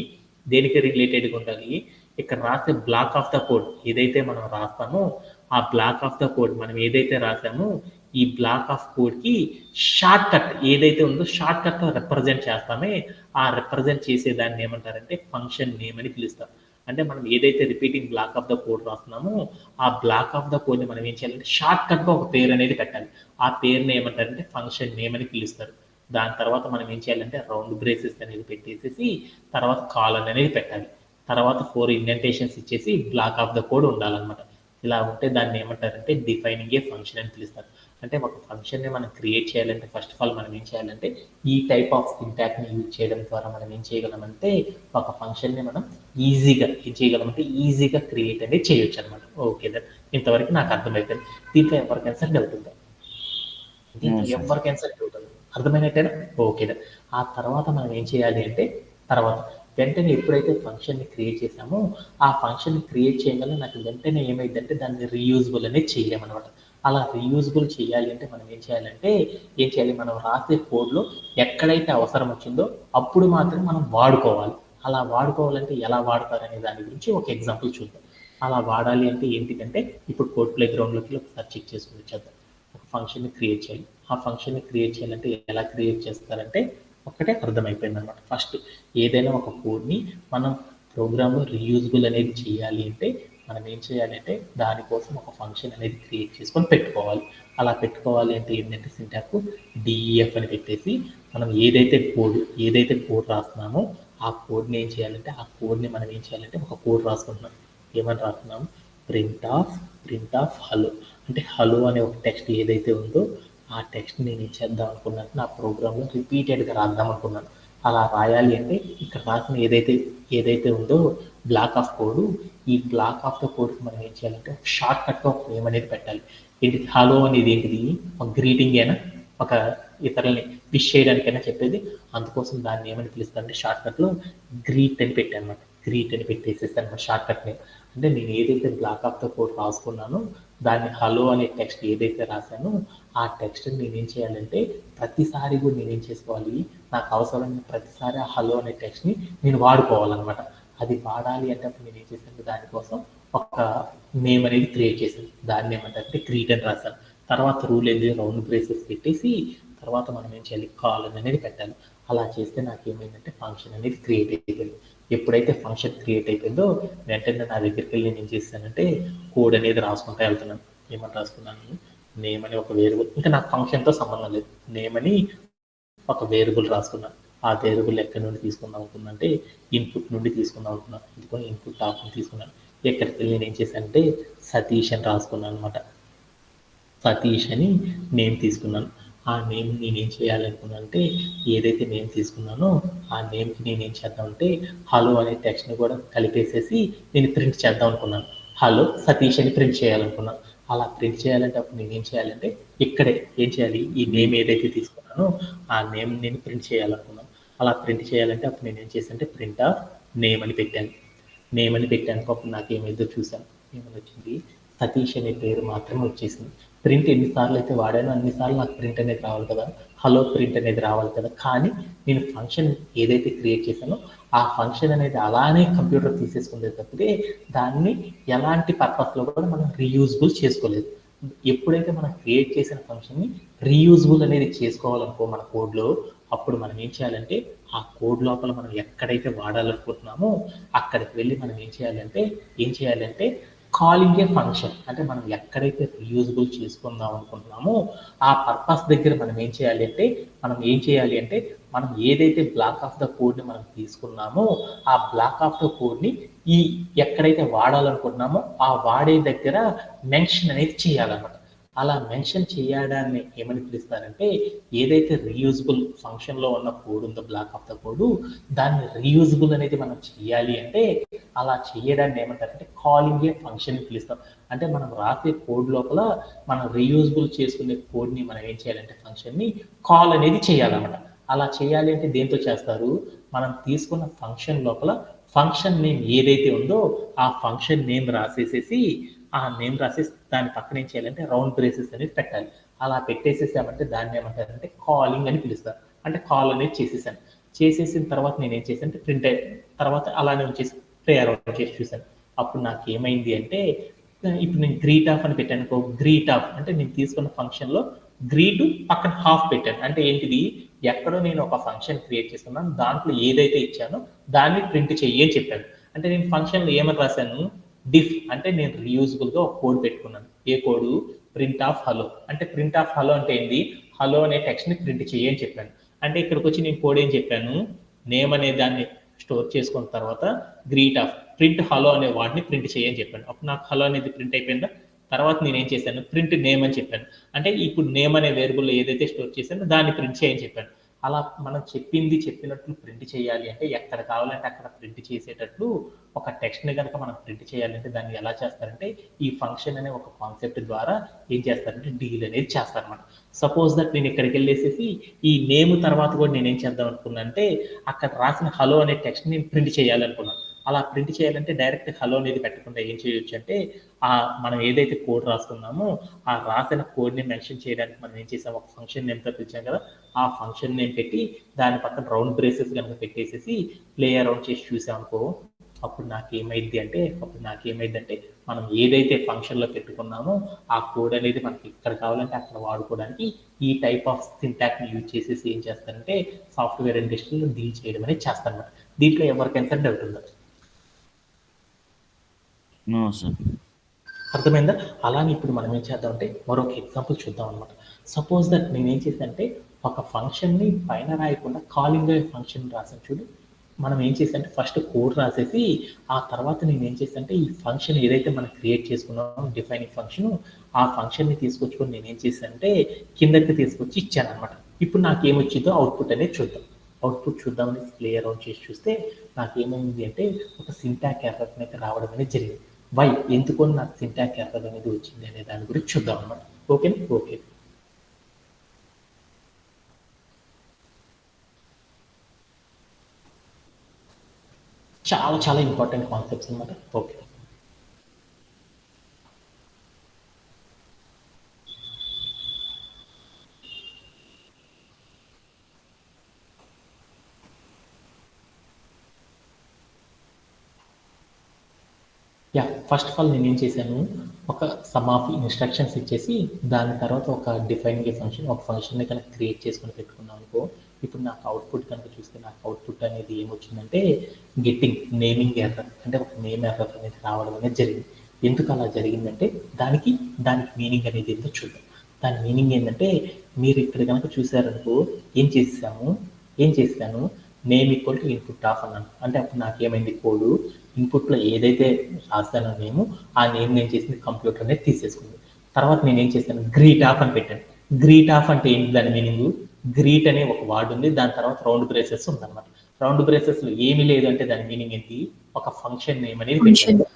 Speaker 2: ఇక్కడ రాసే బ్లాక్ ఆఫ్ ద కోడ్ ఏదైతే మనం రాస్తామో ఆ బ్లాక్ ఆఫ్ ద కోడ్ మనం ఏదైతే రాసామో ఈ బ్లాక్ ఆఫ్ కోడ్కి షార్ట్ కట్ ఏదైతే ఉందో షార్ట్ కట్ రిప్రజెంట్ చేస్తామే ఆ రిప్రజెంట్ చేసే దాన్ని ఏమంటారంటే ఫంక్షన్ నేమ్ అని పిలుస్తాం. అంటే మనం ఏదైతే repeating block of the code రాస్తున్నామో ఆ బ్లాక్ ఆఫ్ ద కోడ్ని మనం ఏం చేయాలంటే షార్ట్ కట్గా ఒక పేరు అనేది పెట్టాలి. ఆ పేరుని ఏమంటారంటే ఫంక్షన్ నేమ్ అని పిలుస్తారు. దాని తర్వాత మనం ఏం చేయాలంటే రౌండ్ బ్రేసెస్ అనేది పెట్టేసేసి తర్వాత కాలన్ అనేది పెట్టాలి. తర్వాత 4 ఇండెంటేషన్స్ ఇచ్చేసి బ్లాక్ ఆఫ్ ద కోడ్ ఉండాలన్నమాట. ఇలా ఉంటే దాన్ని ఏమంటారంటే డిఫైనింగ్ ఏ ఫంక్షన్ అని పిలుస్తారు. అంటే ఒక ఫంక్షన్ని మనం క్రియేట్ చేయాలంటే ఫస్ట్ ఆఫ్ ఆల్ మనం ఏం చేయాలంటే ఈ టైప్ ఆఫ్ సింటాక్ని యూజ్ చేయడం ద్వారా మనం ఏం చేయగలమంటే ఒక ఫంక్షన్ని మనం ఈజీగా క్రియేట్ అనేది చేయొచ్చు అనమాట. ఓకే దట్ ఇంతవరకు నాకు అర్థమైపోయింది. దీంట్లో ఎవరికైనా సరే డౌట్ ఉందా? అర్థమైనట్టేనా? Okay that. ఆ తర్వాత మనం ఏం చేయాలి అంటే వెంటనే ఎప్పుడైతే ఫంక్షన్ని క్రియేట్ చేసామో ఆ ఫంక్షన్ని క్రియేట్ చేయగల నాకు వెంటనే ఏమైందంటే దాన్ని రీయూజబుల్ అనేది చేయలేమన్నమాట. అలా రీయూజబుల్ చేయాలి అంటే మనం ఏం చేయాలంటే మనం రాసే కోడ్లో ఎక్కడైతే అవసరం వచ్చిందో అప్పుడు మాత్రం మనం వాడుకోవాలి. అలా వాడుకోవాలంటే ఎలా వాడతారనే దాని గురించి ఒక ఎగ్జాంపుల్ చూద్దాం. అలా వాడాలి అంటే ఏంటిదంటే ఇప్పుడు కోడ్ ప్లే గ్రౌండ్లోకి ఒకసారి చెక్ చేసుకుని వచ్చేద్దాం. ఒక ఫంక్షన్ని క్రియేట్ చేయాలి. ఆ ఫంక్షన్ని క్రియేట్ చేయాలంటే ఎలా క్రియేట్ చేస్తారంటే ఒక్కటే అర్థమైపోయింది అనమాట. ఫస్ట్ ఏదైనా ఒక కోడ్ని మనం ప్రోగ్రాంలో రీయూజబుల్ అనేది చేయాలి అంటే మనం ఏం చేయాలంటే దానికోసం ఒక ఫంక్షన్ అనేది క్రియేట్ చేసుకొని పెట్టుకోవాలి. అలా పెట్టుకోవాలి అంటే ఏంటంటే సింటాక్స్ డిఈఎఫ్ అని పెట్టేసి మనం ఏదైతే కోడ్ రాస్తున్నామో ఆ కోడ్ని ఏం చేయాలంటే మనం ఏం చేయాలంటే ఒక కోడ్ రాసుకుంటున్నాం. ఏమని రాస్తున్నాం? Print of hello. అంటే హలో అనే ఒక టెక్స్ట్ ఏదైతే ఉందో ఆ టెక్స్ట్ నేను ఏం చేద్దాం అనుకున్నాను, నా ప్రోగ్రాంలో రిపీటెడ్గా రాద్దాం అనుకున్నాను. అలా రాయాలి అంటే ఇక్కడ రాసిన ఏదైతే ఉందో బ్లాక్ ఆఫ్ కోడ్, ఈ బ్లాక్ ఆఫ్ ద కోడ్కి మనం ఏం చేయాలంటే షార్ట్ కట్గా ఒక నేమ్ అనేది పెట్టాలి. ఏంటిది? హలో అనేది ఏంటిది? ఒక గ్రీటింగ్ అయినా, ఒక ఇతరులని విష్ చేయడానికైనా చెప్పేది. అందుకోసం దాన్ని ఏమని పిలుస్తానంటే షార్ట్ కట్లో గ్రీట్ అని పెట్టాను అనమాట. గ్రీట్ అని పెట్టేసేసి అనమాట షార్ట్ కట్ నేమ్. అంటే నేను ఏదైతే బ్లాక్ ఆఫ్ ద కోడ్ రాసుకున్నానో దాన్ని హలో అనే టెక్స్ట్ ఏదైతే రాశానో ఆ టెక్స్ట్ని నేనేం చేయాలంటే ప్రతిసారి కూడా నేనేం చేసుకోవాలి, నాకు అవసరమైన ప్రతిసారి ఆ హలో అనే టెక్స్ట్ని నేను వాడుకోవాలన్నమాట. అది వాడాలి అంటే అప్పుడు నేను ఏం చేశాను, దానికోసం ఒక నేమ్ అనేది క్రియేట్ చేశాను. దాన్ని ఏమంటారంటే గ్రీట్ అని రాశాను. తర్వాత రూల్ ఏంది, రౌండ్ బ్రేసెస్ పెట్టేసి తర్వాత మనం ఏం చేయాలి, కాలన్ అనేది పెట్టాలి. అలా చేస్తే నాకు ఏమైందంటే ఫంక్షన్ అనేది క్రియేట్ అయిపోయింది. ఎప్పుడైతే ఫంక్షన్ క్రియేట్ అయిపోయిందో వెంటనే నా దగ్గరికి వెళ్ళి నేను ఏం చేశానంటే కోడ్ అనేది రాసుకుంటూ వెళ్తున్నాను. ఏమని రాసుకున్నాను? నేమ్ అని ఒక వేరియబుల్, ఇంకా నాకు ఫంక్షన్తో సంబంధం లేదు, నేమ్ అని ఒక వేరియబుల్ రాసుకున్నాను. ఆ వేరియబుల్ ఎక్కడి నుండి తీసుకుందాం అనుకున్నానంటే ఇన్పుట్ నుండి తీసుకుందాం అనుకున్నాను. ఇదిగో ఇన్పుట్ టాప్ నుంచి తీసుకున్నాను. ఎక్కడికి వెళ్ళి నేను ఏం చేశానంటే సతీష్ అని రాసుకున్నాను అనమాట. సతీష్ అని నేమ్ తీసుకున్నాను. ఆ నేమ్ నేనేం చేయాలనుకున్నానంటే ఏదైతే నేమ్ తీసుకున్నానో ఆ నేమ్కి నేనేం చేద్దామంటే హలో అనే టెక్స్ట్ని కూడా కలిపేసేసి నేను ప్రింట్ చేద్దాం అనుకున్నాను. హలో సతీష్ అని ప్రింట్ చేయాలనుకున్నాను. అలా ప్రింట్ చేయాలంటే అప్పుడు నేనేం చేయాలంటే ఇక్కడే ఏం చేయాలి, ఈ నేమ్ ఏదైతే తీసుకున్నానో ఆ నేమ్ నేను ప్రింట్ చేయాలనుకున్నాను. అలా ప్రింట్ చేయాలంటే అప్పుడు నేనేం చేశానంటే ప్రింట్ ఆఫ్ నేమ్ అని పెట్టాను. నేమ్ అని పెట్టాను. అప్పుడు నాకు ఏమైందో చూశాను. ఏమని వచ్చింది? సతీష్ అనే పేరు మాత్రమే వచ్చేసింది. ప్రింట్ ఎన్నిసార్లు అయితే వాడానో అన్నిసార్లు నాకు ప్రింట్ అనేది రావాలి కదా, హలో ప్రింట్ అనేది రావాలి కదా. కానీ నేను ఫంక్షన్ ఏదైతే క్రియేట్ చేశానో ఆ ఫంక్షన్ అనేది అలానే కంప్యూటర్ తీసేసుకుందే తప్పితే దాన్ని ఎలాంటి పర్పస్లో కూడా మనం రీయూజబుల్ చేసుకోలేదు. ఎప్పుడైతే మనం క్రియేట్ చేసిన ఫంక్షన్ని రీయూజబుల్ అనేది చేసుకోవాలనుకో మన కోడ్లో, అప్పుడు మనం ఏం చేయాలంటే ఆ కోడ్ లోపల మనం ఎక్కడైతే వాడాలనుకుంటున్నామో అక్కడికి వెళ్ళి మనం ఏం చేయాలంటే కాలింగ్ ఏ ఫంక్షన్, అంటే మనం ఎక్కడైతే రీయూజబుల్ చేసుకుందాం అనుకుంటున్నామో ఆ పర్పస్ దగ్గర మనం ఏం చేయాలి అంటే మనం ఏదైతే బ్లాక్ ఆఫ్ ద కోడ్ని మనం తీసుకున్నామో ఆ బ్లాక్ ఆఫ్ ద కోడ్ని ఈ ఎక్కడైతే వాడాలనుకుంటున్నామో ఆ వాడే దగ్గర మెన్షన్ అనేది చేయాలన్నమాట. అలా మెన్షన్ చేయడాన్ని ఏమని పిలుస్తారంటే ఏదైతే రీయూజబుల్ ఫంక్షన్లో ఉన్న కోడ్ ఉందో బ్లాక్ ఆఫ్ ద కోడ్ దాన్ని రీయూజబుల్ అనేది మనం చేయాలి అంటే అలా చేయడాన్ని ఏమంటారంటే కాలింగ్ ఏ ఫంక్షన్ పిలుస్తాం. అంటే మనం రాసే కోడ్ లోపల మనం రీయూజబుల్ చేసుకునే కోడ్ని మనం ఏం చేయాలంటే ఫంక్షన్ని కాల్ అనేది చేయాలన్నమాట. అలా చేయాలి అంటే దేంతో చేస్తారు? మనం తీసుకున్న ఫంక్షన్ లోపల ఫంక్షన్ నేమ్ ఏదైతే ఉందో ఆ ఫంక్షన్ నేమ్ రాసేసేసి దాని పక్కన ఏం చేయాలంటే రౌండ్ బ్రేసెస్ అనేది పెట్టాలి. అలా పెట్టేసేసామంటే దాన్ని ఏమంటారంటే కాలింగ్ అని పిలుస్తారు. అంటే కాల్ అనేది చేసేసిన తర్వాత నేను ఏం చేశానంటే ప్రింట్ తర్వాత అలానే వచ్చేసి ప్లే అరౌండ్ చేసి చూశాను. అప్పుడు నాకు ఏమైంది అంటే ఇప్పుడు నేను గ్రీట్ ఆఫ్ అని పెట్టాను అనుకో, గ్రీట్ ఆఫ్ అంటే నేను తీసుకున్న ఫంక్షన్లో గ్రీట్ పక్కన హాఫ్ పెట్టాను. అంటే ఏంటిది, ఎక్కడో నేను ఒక ఫంక్షన్ క్రియేట్ చేస్తున్నాను, దాంట్లో ఏదైతే ఇచ్చానో దాన్ని ప్రింట్ చెయ్యి అని చెప్పాను. అంటే నేను ఫంక్షన్లో ఏమని రాశాను, డిఫ్ అంటే నేను రీయూజబుల్గా ఒక కోడ్ పెట్టుకున్నాను. ఏ కోడ్? Print of hello. అంటే ప్రింట్ ఆఫ్ హలో అంటే ఏంది, హలో అనే టెక్స్ట్ని ప్రింట్ చెయ్యి అని చెప్పాను. అంటే ఇక్కడికి వచ్చి నేను కోడ్ ఏం చెప్పాను, నేమ్ అనే దాన్ని స్టోర్ చేసుకున్న తర్వాత గ్రీట్ ఆఫ్ ప్రింట్ హలో అనే వాటిని ప్రింట్ చేయని చెప్పాను. అప్పుడు నాకు హలో అనేది ప్రింట్ అయిపోయిందా. తర్వాత నేను ఏం చేశాను, ప్రింట్ నేమ్ అని చెప్పాను. అంటే ఇప్పుడు నేమ్ అనే వేరియబుల్ ఏదైతే స్టోర్ చేశానో దాన్ని ప్రింట్ చేయని చెప్పాను. అలా మనం చెప్పినట్లు ప్రింట్ చేయాలి అంటే ఎక్కడ కావాలంటే అక్కడ ప్రింట్ చేసేటట్లు ఒక టెక్స్ట్ని కనుక మనం ప్రింట్ చేయాలంటే దాన్ని ఎలా చేస్తారంటే ఈ ఫంక్షన్ అనే ఒక కాన్సెప్ట్ ద్వారా ఏం చేస్తారంటే డీల్ అనేది చేస్తారనమాట. సపోజ్ దట్ నేను ఇక్కడికి వెళ్ళేసేసి ఈ నేమ్ తర్వాత కూడా నేనేం చేద్దాం అనుకున్నా అంటే అక్కడ రాసిన హలో అనే టెక్స్ట్ నేను ప్రింట్ చేయాలనుకున్నాను. అలా ప్రింట్ చేయాలంటే డైరెక్ట్ హలో అనేది పెట్టకుండా ఏం చేయొచ్చు అంటే మనం ఏదైతే కోడ్ రాసుకున్నామో ఆ రాసిన కోడ్ని మెన్షన్ చేయడానికి మనం ఏం చేసాం, ఒక ఫంక్షన్ నేమ్తో పిలిచాం కదా, ఆ ఫంక్షన్ నేమ్ పెట్టి దాని పక్కన రౌండ్ బ్రేసెస్ కనుక పెట్టేసేసి ప్లే అరౌండ్ చేసి చూసాం అనుకో, అప్పుడు నాకేమైందంటే మనం ఏదైతే ఫంక్షన్లో పెట్టుకున్నామో ఆ కోడ్ అనేది మనకి ఎక్కడ కావాలంటే అక్కడ వాడుకోవడానికి ఈ టైప్ ఆఫ్ సింటాక్ని యూజ్ చేసేసి ఏం చేస్తారంటే సాఫ్ట్వేర్ ఇండస్ట్రీలో డీల్ చేయడం అనేది చేస్తారన్నమాట. దీంట్లో ఎవరికైనా డౌట్ ఉందా?
Speaker 3: No sir.
Speaker 2: అర్థమైందా? అలానే ఇప్పుడు మనం ఏం చేద్దామంటే మరొక ఎగ్జాంపుల్ చూద్దాం అనమాట. సపోజ్ దట్ నేనేం చేశానంటే ఒక ఫంక్షన్ని పైన రాయకుండా కాలింగ్ ఫంక్షన్ రాసాను చూడు. మనం ఏం చేసామంటే ఫస్ట్ కోడ్ రాసేసి ఆ తర్వాత నేను ఏం చేశానంటే ఈ ఫంక్షన్ ఏదైతే మనం క్రియేట్ చేసుకున్నామో డిఫైనింగ్ ఫంక్షన్, ఆ ఫంక్షన్ని తీసుకొచ్చుకొని నేను ఏం చేశానంటే కిందకి తీసుకొచ్చి ఇచ్చాను అనమాట. ఇప్పుడు నాకేమొచ్చిందో అవుట్పుట్ అనేది చూద్దాం. అవుట్పుట్ చూద్దామని ప్లే అరౌండ్ చేసి చూస్తే నాకేమైంది అంటే ఒక సింటాక్ ఎర్రర్ అయితే రావడం అనేది జరిగింది. వై, ఎందుకు నాకు సింటాక్ ఎర్రర్ అనేది వచ్చింది అనే దాని గురించి చూద్దాం అనమాట. ఓకేనా? ఓకే. చాలా చాలా ఇంపార్టెంట్ కాన్సెప్ట్స్ అనమాట. ఓకే. ఫస్ట్ ఆఫ్ ఆల్ నేను ఏం చేశాను, ఒక సమ్ ఆఫ్ ఇన్స్ట్రక్షన్స్ ఇచ్చేసి దాని తర్వాత ఒక డిఫైనింగ్ ఫంక్షన్, ఒక ఫంక్షన్ని కనుక క్రియేట్ చేసుకొని పెట్టుకున్నాం అనుకో, ఇప్పుడు నాకు అవుట్పుట్ కనుక చూస్తే నాకు అవుట్పుట్ అనేది ఏమొచ్చిందంటే గెట్టింగ్ నేమింగ్ ఎర్రర్, అంటే ఒక నేమ్ ఎర్రర్ అనేది రావడం అనేది జరిగింది. ఎందుకు అలా జరిగిందంటే దానికి మీనింగ్ అనేది ఏంటో చూద్దాం. దాని మీనింగ్ ఏంటంటే మీరు ఇక్కడ కనుక చూసారనుకో ఏం చేశాను name equal to input of అన్నాను. అంటే అప్పుడు నాకేమైంది, కోడ్ ఇన్పుట్లో ఏదైతే రాస్తానో నేమ్, ఆ నేమ్ నేను చేసింది కంప్యూటర్ అనేది తీసేసుకుంది. తర్వాత నేను ఏం చేశాను, గ్రీట్ ఆఫ్ అని పెట్టాను. గ్రీట్ ఆఫ్ అంటే ఏంటి దాని మీనింగ్, గ్రీట్ అనే ఒక వర్డ్ ఉంది, దాని తర్వాత రౌండ్ బ్రేసెస్ ఉందన్నమాట. రౌండ్ బ్రేసెస్లో ఏమీ లేదు అంటే దాని మీనింగ్ ఏంటి, ఒక ఫంక్షన్ నేమ్ అనేది పెట్టాను.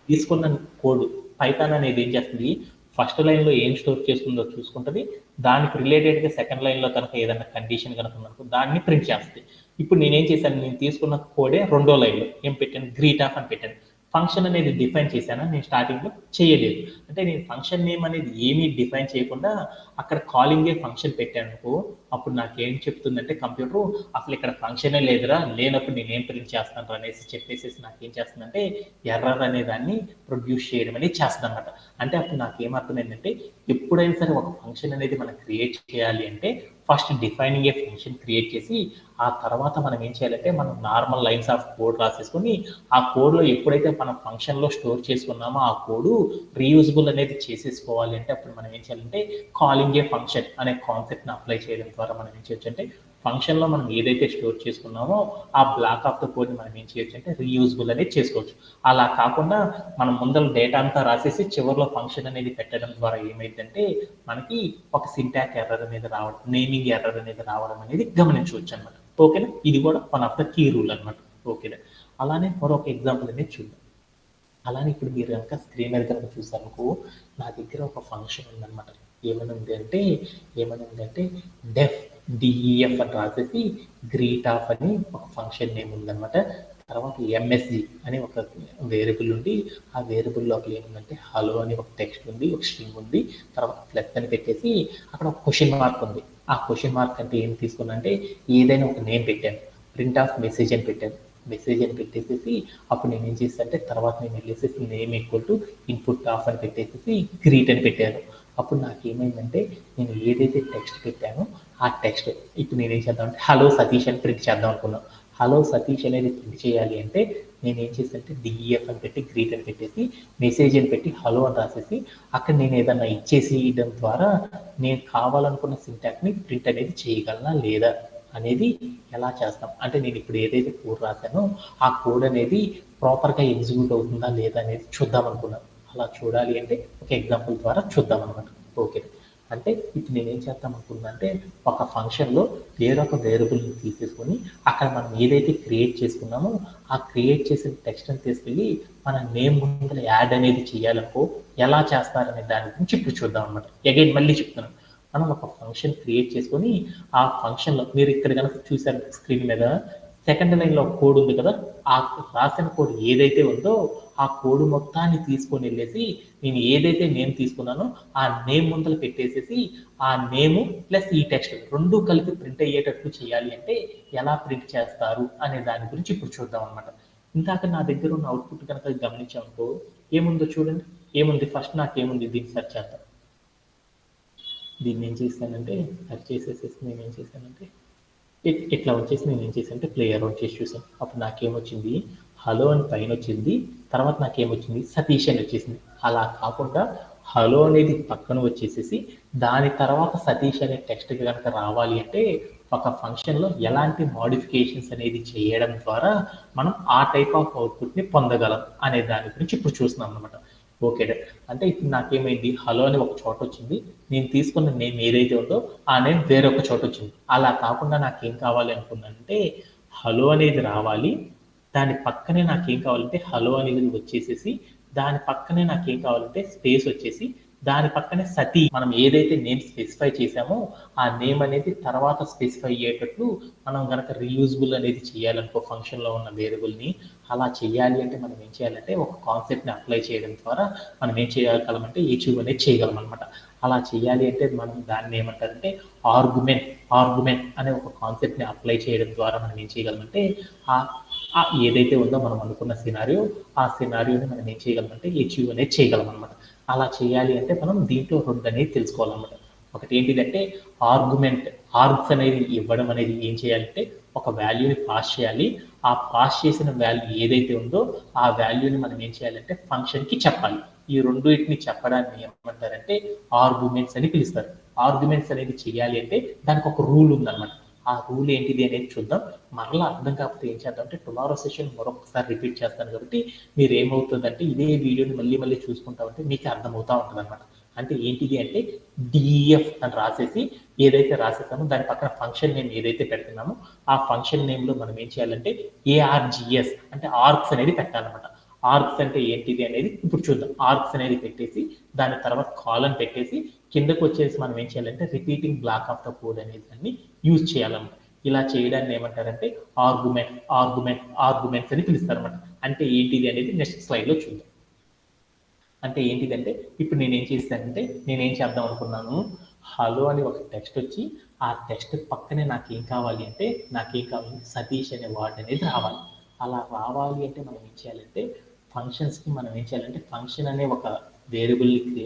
Speaker 2: తీసుకున్న కోడ్ పైథాన్ అనేది ఏం చేస్తుంది, ఫస్ట్ లైన్లో ఏం స్టోర్ చేస్తుందో చూసుకుంటుంది, దానికి రిలేటెడ్గా సెకండ్ లైన్లో కనుక ఏదైనా కండిషన్ కనుక ఉందనుకో దాన్ని ప్రింట్ చేస్తుంది. ఇప్పుడు నేనేం చేశాను, నేను తీసుకున్న కోడే రెండో లైన్లో ఏం పెట్టాను, గ్రీట్ ఆఫ్ అని పెట్టాను. ఫంక్షన్ అనేది డిఫైన్ చేశాను నేను స్టార్టింగ్లో చేయలేదు. అంటే నేను ఫంక్షన్ నేమ్ అనేది ఏమీ డిఫైన్ చేయకుండా అక్కడ కాలింగే ఫంక్షన్ పెట్టాను అనుకో, అప్పుడు నాకేం చెప్తుందంటే కంప్యూటర్ అసలు ఇక్కడ ఫంక్షనే లేదురా, లేనప్పుడు నేనేం ప్రింట్ చేస్తాను అనేసి చెప్పేసేసి నాకేం చేస్తుందంటే ఎర్రర్ అనే దాన్ని ప్రొడ్యూస్ చేయడం అనేది చేస్తుంది అనమాట. అంటే అప్పుడు నాకేమర్థమైందంటే ఎప్పుడైనా సరే ఒక ఫంక్షన్ అనేది మనం క్రియేట్ చేయాలి అంటే ఫస్ట్ డిఫైనింగ్ ఏ ఫంక్షన్ క్రియేట్ చేసి ఆ తర్వాత మనం ఏం చేయాలంటే మనం నార్మల్ లైన్స్ ఆఫ్ కోడ్ రాసేసుకొని ఆ కోడ్లో ఎప్పుడైతే మనం ఫంక్షన్లో స్టోర్ చేసుకున్నామో ఆ కోడ్ రీయూజబుల్ అనేది చేసేసుకోవాలి. అంటే అప్పుడు మనం ఏం చేయాలంటే కాలింగ్ ఏ ఫంక్షన్ అనే కాన్సెప్ట్ని అప్లై చేయడం ద్వారా మనం ఏం చేయొచ్చు అంటే ఫంక్షన్లో మనం ఏదైతే స్టోర్ చేసుకున్నామో ఆ బ్లాక్ ఆఫ్ ద కోడ్ని మనం ఏం చేయొచ్చు అంటే రీయూజబుల్ అనేది చేసుకోవచ్చు. అలా కాకుండా మనం ముందర డేటా అంతా రాసేసి చివరిలో ఫంక్షన్ అనేది పెట్టడం ద్వారా ఏమైందంటే మనకి ఒక సింటాక్ ఎర్రర్ అనేది రావడం, నేమింగ్ ఎర్రర్ అనేది రావడం అనేది గమనించవచ్చు అనమాట. ఓకేనా? ఇది కూడా one of the key rule అనమాట. ఓకేనా? అలానే మరొక ఎగ్జాంపుల్ అనేది చూద్దాం. అలానే ఇప్పుడు మీరు కనుక స్క్రీన్ మీద కనుక చూసారనుకో, నా దగ్గర ఒక ఫంక్షన్ ఉందన్నమాట. ఏమని ఉంది అంటే డిఈఎఫ్ అని రాసేసి గ్రీట్ ఆఫ్ అని ఒక ఫంక్షన్ నేమ్ ఉందన్నమాట. తర్వాత ఎంఎస్జి అని ఒక వేరియబుల్ ఉంది. ఆ వేరియబుల్ లోపల ఏముందంటే హలో అని ఒక టెక్స్ట్ ఉంది, ఒక స్ట్రింగ్ ఉంది, తర్వాత ప్లస్ అని పెట్టేసి అక్కడ ఒక క్వశ్చన్ మార్క్ ఉంది. ఆ క్వశ్చన్ మార్క్ అంటే ఏం తీసుకున్నా అంటే ఏదైనా ఒక నేమ్ పెట్టాను, ప్రింట్ ఆఫ్ మెసేజ్ అని పెట్టాను. మెసేజ్ అని పెట్టేసేసి అప్పుడు నేను ఏం చేస్తాను అంటే తర్వాత నేను వెళ్ళేసేసి name equal to input of అని పెట్టేసేసి గ్రీట్ అని పెట్టాను. అప్పుడు నాకేమైందంటే నేను ఏదైతే టెక్స్ట్ పెట్టానో ఆ టెక్స్ట్ ఇప్పుడు నేనేం చేద్దామంటే హలో సతీష్ అని ప్రింట్ చేద్దాం అనుకున్నాను. హలో సతీష్ అనేది ప్రింట్ చేయాలి అంటే నేను ఏం చేస్తానంటే డిఈఎఫ్ అని పెట్టి గ్రీట్ అని పెట్టేసి మెసేజ్ అని పెట్టి హలో అని రాసేసి అక్కడ నేను ఏదన్నా ఇచ్చేసేయడం ద్వారా నేను కావాలనుకున్న సింటాక్ని ప్రింట్ అనేది చేయగలనా లేదా అనేది ఎలా చేస్తాం అంటే నేను ఇప్పుడు ఏదైతే కోడ్ రాశానో ఆ కోడ్ అనేది ప్రాపర్గా ఎగ్జిక్యూట్ అవుతుందా లేదా అనేది చూద్దాం అనుకున్నాను. అలా చూడాలి అంటే ఒక ఎగ్జాంపుల్ ద్వారా చూద్దాం అనమాట. ఓకే, అంటే ఇప్పుడు నేనేం చేద్దాం అనుకున్నా అంటే ఒక ఫంక్షన్లో వేరొక వేరియబుల్ని తీసేసుకొని అక్కడ మనం ఏదైతే క్రియేట్ చేసుకున్నామో ఆ క్రియేట్ చేసిన టెక్స్ట్ని తీసుకెళ్ళి మన నేమ్ ముందర యాడ్ అనేది చేయాలనుకో ఎలా చేస్తారనే దాని గురించి ఇప్పుడు చూద్దాం అనమాట. అగైన్ మళ్ళీ చెప్తున్నాను, మనం ఒక ఫంక్షన్ క్రియేట్ చేసుకొని ఆ ఫంక్షన్లో మీరు ఇక్కడ కనుక చూసారు స్క్రీన్ మీద సెకండ్ లైన్లో కోడ్ ఉంది కదా, ఆ రాసిన కోడ్ ఏదైతే ఉందో ఆ కోడ్ మొత్తాన్ని తీసుకొని వెళ్ళేసి నేను ఏదైతే నేమ్ తీసుకున్నానో ఆ నేమ్ ముందర పెట్టేసేసి ఆ నేము ప్లస్ ఈ టెక్స్ట్ రెండు కలిపి ప్రింట్ అయ్యేటట్లు చేయాలి అంటే ఎలా ప్రింట్ చేస్తారు అనే దాని గురించి ఇప్పుడు చూద్దాం అనమాట. ఇందాక నా దగ్గర ఉన్న అవుట్పుట్ కనుక గమనించామనుకో ఏముందో చూడండి. ఏముంది ఫస్ట్ నాకేముంది దీన్ని సెర్చ్ చేద్దాం. దీన్ని ఏం చేశానంటే సెర్చ్ చేసేసేసి నేను ఏం చేశానంటే ఇట్లా వచ్చేసి నేను ఏం చేశానంటే ప్లేయర్ వచ్చేసి చూసాను. అప్పుడు నాకేమొచ్చింది హలో అని పైన వచ్చింది, తర్వాత నాకేమొచ్చింది సతీష్ అని వచ్చేసింది. అలా కాకుండా హలో అనేది పక్కన వచ్చేసేసి దాని తర్వాత సతీష్ అనే టెక్స్ట్ కనుక రావాలి అంటే ఒక ఫంక్షన్లో ఎలాంటి మోడిఫికేషన్స్ అనేది చేయడం ద్వారా మనం ఆ టైప్ ఆఫ్ అవుట్పుట్ని పొందగలం అనే దాని గురించి ఇప్పుడు చూస్తున్నాం అనమాట. ఓకే, అంటే ఇప్పుడు నాకేమైంది హలో అని ఒక చోట వచ్చింది, నేను తీసుకున్న నేమ్ ఏదైతే ఉందో ఆ నేమ్ వేరొక చోట వచ్చింది. అలా కాకుండా నాకేం కావాలి అనుకున్నానంటే హలో అనేది రావాలి, దాని పక్కనే నాకేం కావాలంటే హలో అనేది వచ్చేసేసి దాని పక్కనే నాకేం కావాలంటే స్పేస్ వచ్చేసి దాని పక్కనే సతీ మనం ఏదైతే నేమ్ స్పెసిఫై చేసామో ఆ నేమ్ అనేది తర్వాత స్పెసిఫై అయ్యేటట్లు మనం కనుక రీయూజబుల్ అనేది చేయాలనుకో ఫంక్షన్లో ఉన్న వేరియబుల్ని, అలా చేయాలి అంటే మనం ఏం చేయాలంటే ఒక కాన్సెప్ట్ని అప్లై చేయడం ద్వారా మనం ఏం చేయగలమంటే అచీవ్ అనేది చేయగలం అనమాట. అలా చేయాలి అంటే మనం దాన్ని ఏమంటారంటే ఆర్గ్యుమెంట్ అనే ఒక కాన్సెప్ట్ని అప్లై చేయడం ద్వారా మనం ఏం చేయగలమంటే ఏదైతే ఉందో మనం అనుకున్న సినారియో ఆ సినారియోని మనం ఏం చేయగలమంటే అచీవ్ అనేది చేయగలం అనమాట. అలా చేయాలి అంటే మనం దీంట్లో రెండు అనేది తెలుసుకోవాలన్నమాట. ఒకటి ఏంటిదంటే ఆర్గ్స్ అనేది ఇవ్వడం అనేది ఏం చేయాలంటే ఒక వాల్యూని పాస్ చేయాలి. ఆ పాస్ చేసిన వాల్యూ ఏదైతే ఉందో ఆ వాల్యూని మనం ఏం చేయాలంటే ఫంక్షన్కి చెప్పాలి. ఈ రెండింటిని చెప్పడాన్ని ఏమంటారంటే ఆర్గ్యుమెంట్స్ అని పిలుస్తారు. ఆర్గ్యుమెంట్స్ అనేది చేయాలి అంటే దానికి ఒక రూల్ ఉందన్నమాట. ఆ రూల్ ఏంటిది అనేది చూద్దాం. మరలా అర్థం కాకపోతే ఏం చేద్దాం అంటే టుమారో సెషన్ మరొకసారి రిపీట్ చేస్తాను కాబట్టి మీరు ఏమవుతుందంటే ఇదే వీడియోని మళ్ళీ చూసుకుంటా ఉంటే మీకు అర్థమవుతూ ఉంటుంది అనమాట. అంటే ఏంటిది అంటే డిఎఫ్ అని రాసేసి ఏదైతే రాసేసామో దాని పక్కన ఫంక్షన్ నేమ్ ఏదైతే పెడుతున్నామో ఆ ఫంక్షన్ నేమ్లో మనం ఏం చేయాలంటే ఏఆర్జిఎస్ అంటే ఆర్గ్స్ అనేది పెట్టాలన్నమాట. ఆర్గ్స్ అంటే ఏంటిది అనేది ఇప్పుడు చూద్దాం. ఆర్గ్స్ అనేది పెట్టేసి దాని తర్వాత కాలన్ పెట్టేసి కిందకు వచ్చేసి మనం ఏం చేయాలంటే repeating block of the code అనేది దాన్ని యూజ్ చేయాలన్నమాట. ఇలా చేయడాన్ని ఏమంటారంటే ఆర్గ్యుమెంట్స్ అని పిలుస్తారన్నమాట. అంటే ఏంటిది అనేది నెక్స్ట్ స్లైడ్లో చూద్దాం. అంటే ఏంటిదంటే ఇప్పుడు నేనేం చేస్తానంటే నేనేం చేద్దాం అనుకున్నాను, హలో అని ఒక టెక్స్ట్ వచ్చి ఆ టెక్స్ట్ పక్కనే నాకేం కావాలి అంటే సతీష్ అనే వర్డ్ అనేది రావాలి. అలా రావాలి అంటే మనం ఏం చేయాలంటే ఫంక్షన్స్కి మనం ఏం చేయాలంటే ఫంక్షన్ అనే ఒక వేరియబుల్ని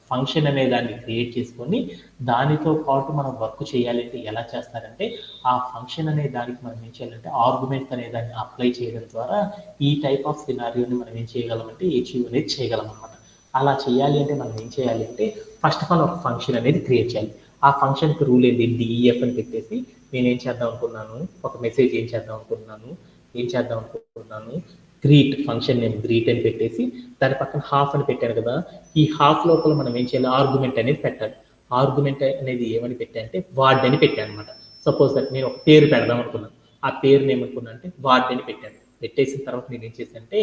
Speaker 2: ఫంక్షన్ అనే దాన్ని క్రియేట్ చేసుకొని దానితో పాటు మనం వర్క్ చేయాలంటే ఎలా చేస్తారంటే ఆ ఫంక్షన్ అనే దానికి మనం ఏం చేయాలంటే ఆర్గ్యుమెంట్ అనే దాన్ని అప్లై చేయడం ద్వారా ఈ టైప్ ఆఫ్ సినారియోని మనం ఏం చేయగలమంటే అచీవ్ అనేది చేయగలం అనమాట. అలా చేయాలి అంటే మనం ఏం చేయాలి అంటే ఫస్ట్ ఆఫ్ ఆల్ ఒక ఫంక్షన్ అనేది క్రియేట్ చేయాలి. ఆ ఫంక్షన్కి రూల్ ఏంటి డిఈఎఫ్ అని పెట్టేసి నేనేం చేద్దాం అనుకున్నాను, ఒక మెసేజ్ ఏం చేద్దాం అనుకుంటున్నాను గ్రీట్ ఫంక్షన్ నేమ్ గ్రీట్ అని పెట్టేసి దాని పక్కన హాఫ్ అని పెట్టాను కదా, ఈ హాఫ్ లోపల మనం ఏం చేయాలి ఆర్గ్యుమెంట్ అనేది పెట్టాలి. ఆర్గ్యుమెంట్ అనేది ఏమని పెట్టానంటే వార్డ్ అని పెట్టాను అనమాట. సపోజ్ దట్ నేను ఒక పేరు పెడదాం అనుకున్నాను, ఆ పేరుని ఏమనుకున్నాను అంటే వార్డ్ అని పెట్టాను. పెట్టేసిన తర్వాత నేను ఏం చేశానంటే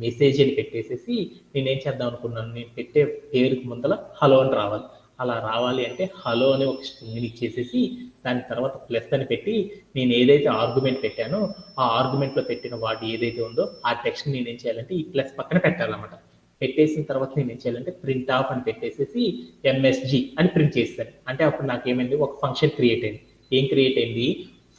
Speaker 2: మెసేజ్ అని పెట్టేసేసి నేనేం చేద్దాం అనుకున్నాను, నేను పెట్టే పేరుకి ముందర హలో అని రావాలి. అలా రావాలి అంటే హలో అని ఒక స్ట్రింగ్ ఇచ్చేసేసి దాని తర్వాత ప్లస్ అని పెట్టి నేను ఏదైతే ఆర్గ్యుమెంట్ పెట్టానో ఆ ఆర్గ్యుమెంట్లో పెట్టిన వాటి ఏదైతే ఉందో ఆ టెక్స్ట్ నేను ఏం చేయాలంటే ఈ ప్లస్ పక్కన పెట్టాలన్నమాట. పెట్టేసిన తర్వాత నేను ఏం చేయాలంటే ప్రింట్ ఆఫ్ అని పెట్టేసేసి ఎంఎస్జి అని ప్రింట్ చేస్తాను. అంటే అప్పుడు నాకు ఏమైంది ఒక ఫంక్షన్ క్రియేట్ అయింది. ఏం క్రియేట్ అయింది,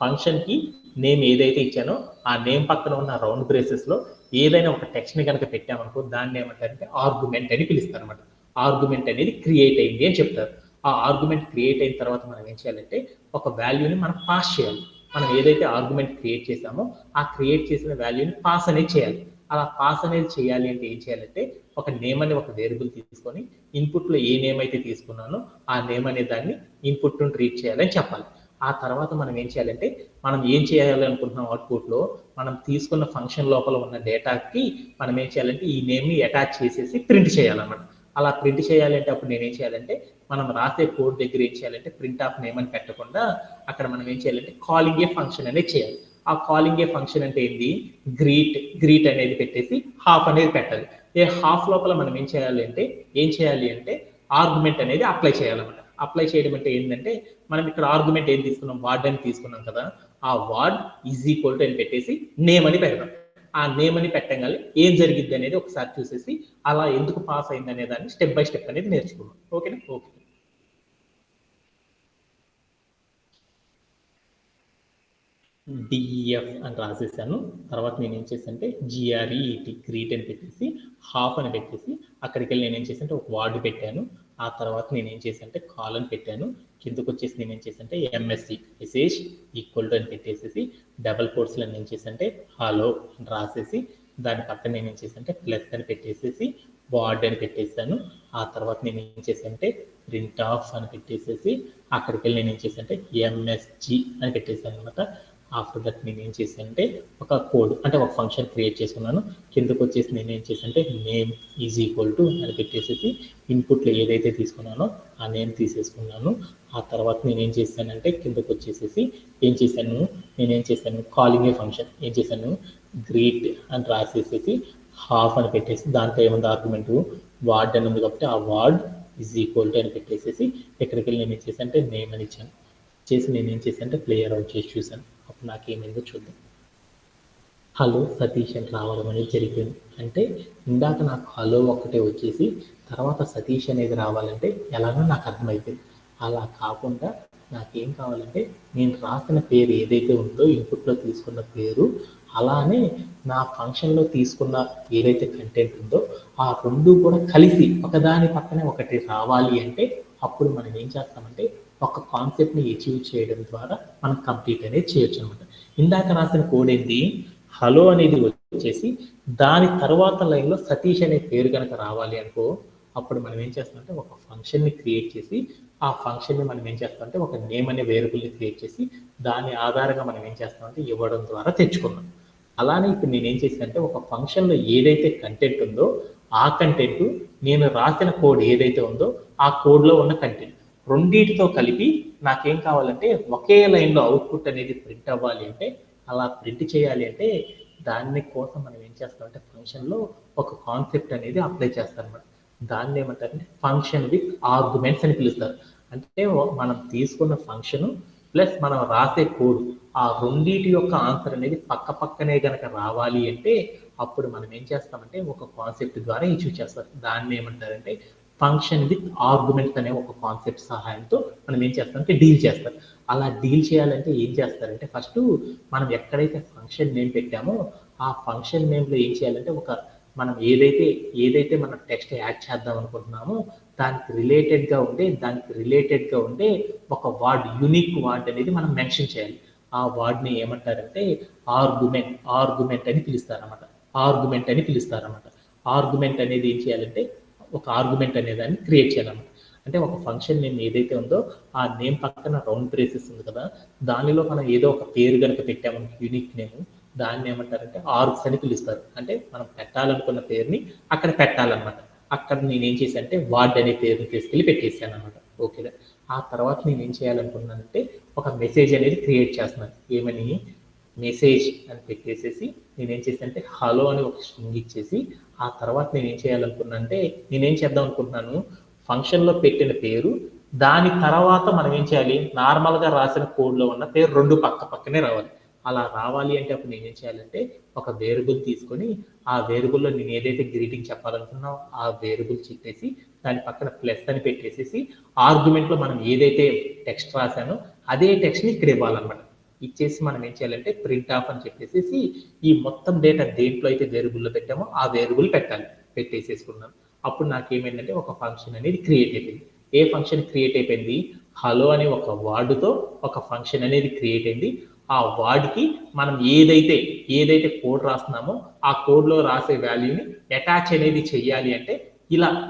Speaker 2: ఫంక్షన్కి నేమ్ ఏదైతే ఇచ్చానో ఆ నేమ్ పక్కన ఉన్న రౌండ్ బ్రేసెస్లో ఏదైనా ఒక టెక్స్ట్ని కనుక పెట్టామనుకో దాన్ని ఏమంటారంటే ఆర్గ్యుమెంట్ అని పిలుస్తారు అనమాట. ఆర్గ్యుమెంట్ అనేది క్రియేట్ అయింది అని చెప్తారు. ఆ ఆర్గ్యుమెంట్ క్రియేట్ అయిన తర్వాత మనం ఏం చేయాలంటే ఒక వాల్యూని మనం పాస్ చేయాలి. మనం ఏదైతే ఆర్గ్యుమెంట్ క్రియేట్ చేసామో ఆ క్రియేట్ చేసిన వాల్యూని పాస్ అనేది చేయాలి. అలా పాస్ అనేది చేయాలి అంటే ఏం చేయాలంటే ఒక నేమ్ అనే ఒక వేరియబుల్ తీసుకొని ఇన్పుట్లో ఏ నేమ్ అయితే తీసుకున్నానో ఆ నేమ్ అనే దాన్ని ఇన్పుట్ నుండి రీడ్ చేయాలని చెప్పాలి. ఆ తర్వాత మనం ఏం చేయాలంటే మనం ఏం చేయాలి అనుకుంటున్నాం అవుట్పుట్లో మనం తీసుకున్న ఫంక్షన్ లోపల ఉన్న డేటాకి మనం ఏం చేయాలంటే ఈ నేమ్ని అటాచ్ చేసేసి ప్రింట్ చేయాలన్నమాట. అలా ప్రింట్ చేయాలంటే అప్పుడు నేనేం చేయాలంటే మనం రాసే కోడ్ దగ్గర ఏం చేయాలంటే ప్రింట్ ఆఫ్ నేమ్ అని పెట్టకుండా అక్కడ మనం ఏం చేయాలంటే కాలింగ్ ఏ ఫంక్షన్ అనేది చేయాలి. ఆ కాలింగ్ ఏ ఫంక్షన్ అంటే ఏంటి, గ్రీట్ అనేది పెట్టేసి హాఫ్ అనేది పెట్టాలి. ఏ హాఫ్ లోపల మనం ఏం చేయాలి అంటే ఆర్గ్యుమెంట్ అనేది అప్లై చేయాలన్నమాట. అప్లై చేయడం అంటే ఏంటంటే మనం ఇక్కడ ఆర్గ్యుమెంట్ ఏం తీసుకున్నాం, వార్డ్ అని తీసుకున్నాం కదా, ఆ వార్డ్ ఈజ్ ఈక్వల్ టు అని పెట్టేసి నేమ్ అని పెడదాం. ఆ నేమ్ అని పెట్టగానే ఏం జరిగిద్ది అనేది ఒకసారి చూసేసి అలా ఎందుకు పాస్ అయింది అనే దాన్ని స్టెప్ బై స్టెప్ అనేది నేర్చుకున్నాం. ఓకేనా? ఓకే. డిఈఎఫ్ అని రాసేసాను. తర్వాత నేను ఏం చేశానంటే జిఆర్ఈటి గ్రీట్ అని పెట్టేసి హాఫ్ అని పెట్టేసి అక్కడికి వెళ్ళి నేను ఏం చేశానంటే ఒక వార్డు పెట్టాను. ఆ తర్వాత నేను ఏం చేశానంటే కాల్ అని పెట్టాను. కిందకు వచ్చేసి నేను ఏం చేశానంటే ఎంఎస్సి మెసేజ్ ఈక్వల్ టు అని పెట్టేసి డబల్ కోట్స్లో నేను ఏం చేశానంటే హలో అని రాసేసి దాని పక్కన నేను ఏం చేశానంటే ప్లస్ అని పెట్టేసి వార్డ్ అని పెట్టేసాను. ఆ తర్వాత నేను ఏం చేశానంటే ప్రింట్ ఆఫ్ అని పెట్టేసి అక్కడికి వెళ్ళి నేను ఏం చేశానంటే ఎంఎస్జి అని పెట్టేసాను అనమాట. ఆఫ్టర్ దట్ నేను ఏం చేశానంటే ఒక కోడ్ అంటే ఒక ఫంక్షన్ క్రియేట్ చేసుకున్నాను. కిందకు వచ్చేసి నేను ఏం చేశానంటే నేమ్ ఈజ్ ఈక్వల్ టు అని పెట్టేసి ఇన్పుట్లో ఏదైతే తీసుకున్నానో ఆ నేమ్ తీసేసుకున్నాను. ఆ తర్వాత నేను ఏం చేశానంటే కిందకు వచ్చేసి నేనేం చేశాను కాలింగ్ ఏ ఫంక్షన్ ఏం చేశాను గ్రీట్ అని రాసేసి హాఫ్ అని పెట్టేసి దాంట్లో ఏముంది ఆర్గ్యుమెంట్ వార్డ్ అని ఉంది కాబట్టి ఆ వార్డ్ ఈజ్ ఈక్వల్ టు అని పెట్టేసి ఎక్కడికి వెళ్ళి నేను ఏం చేశానంటే నేమ్ అని ఇచ్చాను. నేను ఏం చేశానంటే ప్లేయర్ అవుట్ చేసి చూశాను. అప్పుడు నాకేమైందో చూద్దాం. హలో సతీష్ అని రావడం అనేది జరిగింది. అంటే ఇందాక నాకు హలో ఒక్కటే వచ్చేసి తర్వాత సతీష్ అనేది రావాలంటే ఎలానో నాకు అర్థమైపోయింది. అలా కాకుండా నాకేం కావాలంటే నేను రాసిన పేరు ఏదైతే ఉందో ఇన్పుట్లో తీసుకున్న పేరు అలానే నా ఫంక్షన్లో తీసుకున్న ఏదైతే కంటెంట్ ఉందో ఆ రెండు కూడా కలిసి ఒకదాని పక్కనే ఒకటి రావాలి అంటే అప్పుడు మనం ఏం చేస్తామంటే ఒక కాన్సెప్ట్ని అచీవ్ చేయడం ద్వారా మనం కంప్లీట్ అనేది చేయొచ్చు అనమాట. ఇందాక రాసిన కోడ్ ఏంటి, హలో అనేది వచ్చేసి దాని తర్వాత లైన్లో సతీష్ అనే పేరు కనుక రావాలి అనుకో అప్పుడు మనం ఏం చేస్తామంటే ఒక ఫంక్షన్ని క్రియేట్ చేసి ఆ ఫంక్షన్ని మనం ఏం చేస్తామంటే ఒక నేమ్ అనే వేరియబుల్ని క్రియేట్ చేసి దాని ఆధారంగా మనం ఏం చేస్తామంటే ఇవ్వడం ద్వారా తెచ్చుకున్నాం. అలానే ఇప్పుడు నేను ఏం చేశానంటే ఒక ఫంక్షన్లో ఏదైతే కంటెంట్ ఉందో ఆ కంటెంట్ నేను రాసిన కోడ్ ఏదైతే ఉందో ఆ కోడ్లో ఉన్న కంటెంట్ రెండింటితో కలిపి నాకేం కావాలంటే ఒకే లైన్లో అవుట్పుట్ అనేది ప్రింట్ అవ్వాలి అంటే అలా ప్రింట్ చేయాలి అంటే దాని కోసం మనం ఏం చేస్తామంటే ఫంక్షన్లో ఒక కాన్సెప్ట్ అనేది అప్లై చేస్తాం అనమాట. దాన్ని ఏమంటారంటే ఫంక్షన్ విత్ ఆర్గ్యుమెంట్స్ అని పిలుస్తారు. అంటే మనం తీసుకున్న ఫంక్షన్ ప్లస్ మనం రాసే కోడ్ ఆ రెండింటి యొక్క ఆన్సర్ అనేది పక్క పక్కనే కనుక రావాలి అంటే అప్పుడు మనం ఏం చేస్తామంటే ఒక కాన్సెప్ట్ ద్వారా ఇష్యూ చేస్తారు. దాన్ని ఏమంటారంటే ఫంక్షన్ విత్ ఆర్గ్యుమెంట్స్ అనే ఒక కాన్సెప్ట్ సహాయంతో మనం ఏం చేస్తామంటే డీల్ చేస్తారు. అలా డీల్ చేయాలంటే ఏం చేస్తారంటే ఫస్ట్ మనం ఎక్కడైతే ఫంక్షన్ నేమ్ పెట్టామో ఆ ఫంక్షన్ నేమ్లో ఏం చేయాలంటే మనం ఏదైతే మనం టెక్స్ట్ యాడ్ చేద్దాం అనుకుంటున్నామో దానికి రిలేటెడ్గా ఉండే ఒక వర్డ్ యూనిక్ వర్డ్ అనేది మనం మెన్షన్ చేయాలి. ఆ వర్డ్ని ఏమంటారంటే ఆర్గ్యుమెంట్ అని పిలుస్తారన్నమాట. ఆర్గ్యుమెంట్ అనేది ఏం చేయాలంటే ఒక ఆర్గ్యుమెంట్ అనే దాన్ని క్రియేట్ చేయాలన్నమాట. అంటే ఒక ఫంక్షన్ నేమ్ ఏదైతే ఉందో ఆ నేమ్ పక్కన రౌండ్ బ్రేసెస్ ఉంది కదా దానిలో మనం ఏదో ఒక పేరు కనుక పెట్టాము యూనిక్ నేమ్ దాన్ని ఏమంటారంటే ఆర్గ్స్ అని పిలుస్తారు. అంటే మనం పెట్టాలనుకున్న పేరుని అక్కడ పెట్టాలన్నమాట. అక్కడ నేనేం చేశానంటే వార్డ్ అనే పేరుని తీసుకెళ్ళి పెట్టేసాను అనమాట. ఓకేనా? ఆ తర్వాత నేను ఏం చేయాలనుకున్నానంటే ఒక మెసేజ్ అనేది క్రియేట్ చేస్తున్నాను. ఏమని మెసేజ్ అని పెట్టేసేసి నేనేం చేశానంటే హలో అని ఒక స్ట్రింగ్ ఇచ్చేసి ఆ తర్వాత నేనేం చేద్దాం అనుకుంటున్నాను ఫంక్షన్లో పెట్టిన పేరు దాని తర్వాత మనం ఏం చేయాలి నార్మల్గా రాసిన కోడ్లో ఉన్న పేరు రెండు పక్కనే రావాలి. అలా రావాలి అంటే అప్పుడు నేనేం చేయాలంటే ఒక వేరియబుల్ తీసుకొని ఆ వేరియబుల్లో నేను ఏదైతే గ్రీటింగ్ చెప్పాలనుకున్నానో ఆ వేరియబుల్ చెప్పేసి దాని పక్కన ప్లస్ అని పెట్టేసి ఆర్గ్యుమెంట్లో మనం ఏదైతే టెక్స్ట్ రాశానో అదే టెక్స్ట్ని ఇక్కడ ఇవ్వాలన్నమాట. ఇచ్చేసి మనం ఏం చేయాలంటే ప్రింట్ ఆఫ్ అని చెప్పేసి ఈ మొత్తం డేటా దేంట్లో అయితే వేరియబుల్లో పెట్టామో ఆ వేరియబుల్ పెట్టేసేసుకున్నాం. అప్పుడు నాకేమైందంటే ఒక ఫంక్షన్ అనేది క్రియేట్ అయిపోయింది. ఏ ఫంక్షన్ క్రియేట్ అయిపోయింది? హలో అనే ఒక వర్డ్తో ఒక ఫంక్షన్ అనేది క్రియేట్ అయింది. ఆ వర్డ్కి మనం ఏదైతే కోడ్ రాస్తున్నామో ఆ కోడ్లో రాసే వాల్యూని అటాచ్ అనేది చెయ్యాలి అంటే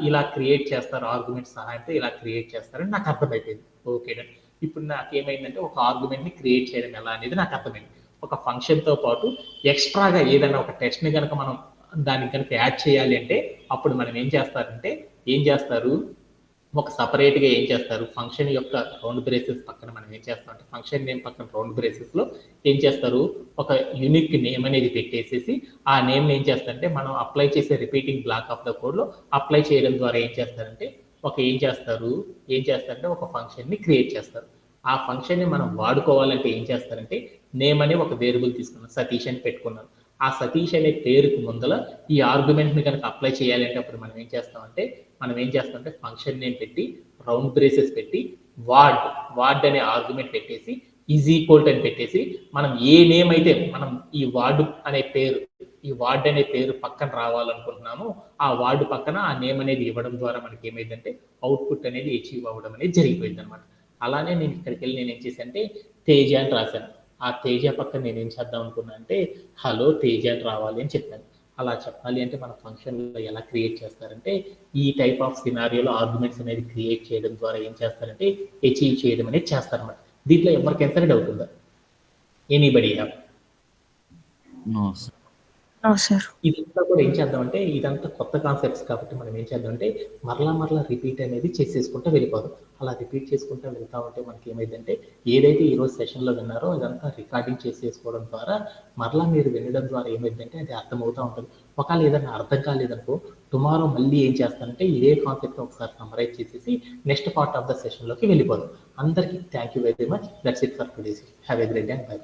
Speaker 2: ఇలా క్రియేట్ చేస్తారు. ఆర్గ్యుమెంట్ సహాయంతో ఇలా క్రియేట్ చేస్తారని నాకు అర్థమైపోయింది. ఓకేనా? ఇప్పుడు నాకు ఏమైందంటే ఒక ఆర్గ్యుమెంట్ని క్రియేట్ చేయడం ఎలా అనేది నాకు అర్థమైంది. ఒక ఫంక్షన్తో పాటు ఎక్స్ట్రాగా ఏదైనా ఒక టెక్స్ట్ని కనుక మనం దానికి కనుక యాడ్ చేయాలి అంటే అప్పుడు మనం ఏం చేస్తారు, ఒక సపరేట్గా ఏం చేస్తారు, ఫంక్షన్ యొక్క రౌండ్ బ్రేసెస్ పక్కన మనం ఏం చేస్తాం అంటే ఫంక్షన్ నేమ్ పక్కన రౌండ్ బ్రేసెస్లో ఏం చేస్తారు, ఒక యూనిక్ నేమ్ అనేది పెట్టేసేసి ఆ నేమ్ని ఏం చేస్తారంటే మనం అప్లై చేసే రిపీటింగ్ బ్లాక్ ఆఫ్ ద కోడ్లో అప్లై చేయడం ద్వారా ఏం చేస్తారంటే ఒక ఫంక్షన్ని క్రియేట్ చేస్తారు. ఆ ఫంక్షన్ని మనం వాడుకోవాలంటే ఏం చేస్తారంటే నేమ్ అనే ఒక వేరియబుల్ తీసుకున్నాం, సతీష్ అని పెట్టుకున్నాం. ఆ సతీష్ అనే పేరుకు ముందల ఈ ఆర్గ్యుమెంట్ని కనుక అప్లై చేయాలంటే అప్పుడు మనం ఏం చేస్తామంటే ఫంక్షన్ నేమ్ పెట్టి రౌండ్ బ్రేసెస్ పెట్టి వార్డ్ అనే ఆర్గ్యుమెంట్ పెట్టేసి ఈజ్ ఈక్వల్ అని పెట్టేసి మనం ఏ నేమ్ అయితే మనం ఈ వార్డ్ అనే పేరు పక్కన రావాలనుకుంటున్నామో ఆ వార్డు పక్కన ఆ నేమ్ అనేది ఇవ్వడం ద్వారా మనకి ఏమైందంటే అవుట్పుట్ అనేది అచీవ్ అవ్వడం అనేది జరిగిపోయింది అనమాట. అలానే నేను ఇక్కడికి వెళ్ళి నేను ఏం చేశానంటే తేజ అని రాశాను. ఆ తేజ పక్కన నేను ఏం చేద్దాం అనుకున్నా అంటే హలో తేజ అని రావాలి అని చెప్పాను. అలా చెప్పాలి అంటే మన ఫంక్షన్లో ఎలా క్రియేట్ చేస్తారంటే ఈ టైప్ ఆఫ్ సినారియోలో ఆర్గ్యుమెంట్స్ అనేది క్రియేట్ చేయడం ద్వారా ఏం చేస్తారంటే అచీవ్ చేయడం అనేది చేస్తారన్నమాట. దీంట్లో ఎవరికైనా డౌట్ ఉందా? Anybody have?
Speaker 3: No
Speaker 1: sir.
Speaker 2: ఇదంతా కూడా ఏం చేద్దామంటే ఇదంతా కొత్త కాన్సెప్ట్స్ కాబట్టి మనం ఏం చేద్దామంటే మరలా రిపీట్ అనేది చేసేసుకుంటూ వెళ్ళిపోదాం. అలా రిపీట్ చేసుకుంటూ వెళ్తా ఉంటే మనకి ఏమైందంటే ఏదైతే ఈరోజు సెషన్లో విన్నారో ఇదంతా రికార్డింగ్ చేసేసుకోవడం ద్వారా మరలా మీరు వినడం ద్వారా ఏమైందంటే అది అర్థమవుతూ ఉంటుంది. ఒకవేళ ఏదైనా అర్థం కాలేదనుకో టుమారో మళ్ళీ ఏం చేస్తానంటే ఇదే కాన్సెప్ట్ ఒకసారి సమ్మరైజ్ చేసేసి నెక్స్ట్ పార్ట్ ఆఫ్ ద సెషన్లోకి వెళ్ళిపోదాం. అందరికీ thank you very much. That's it for today. Have a great day. By.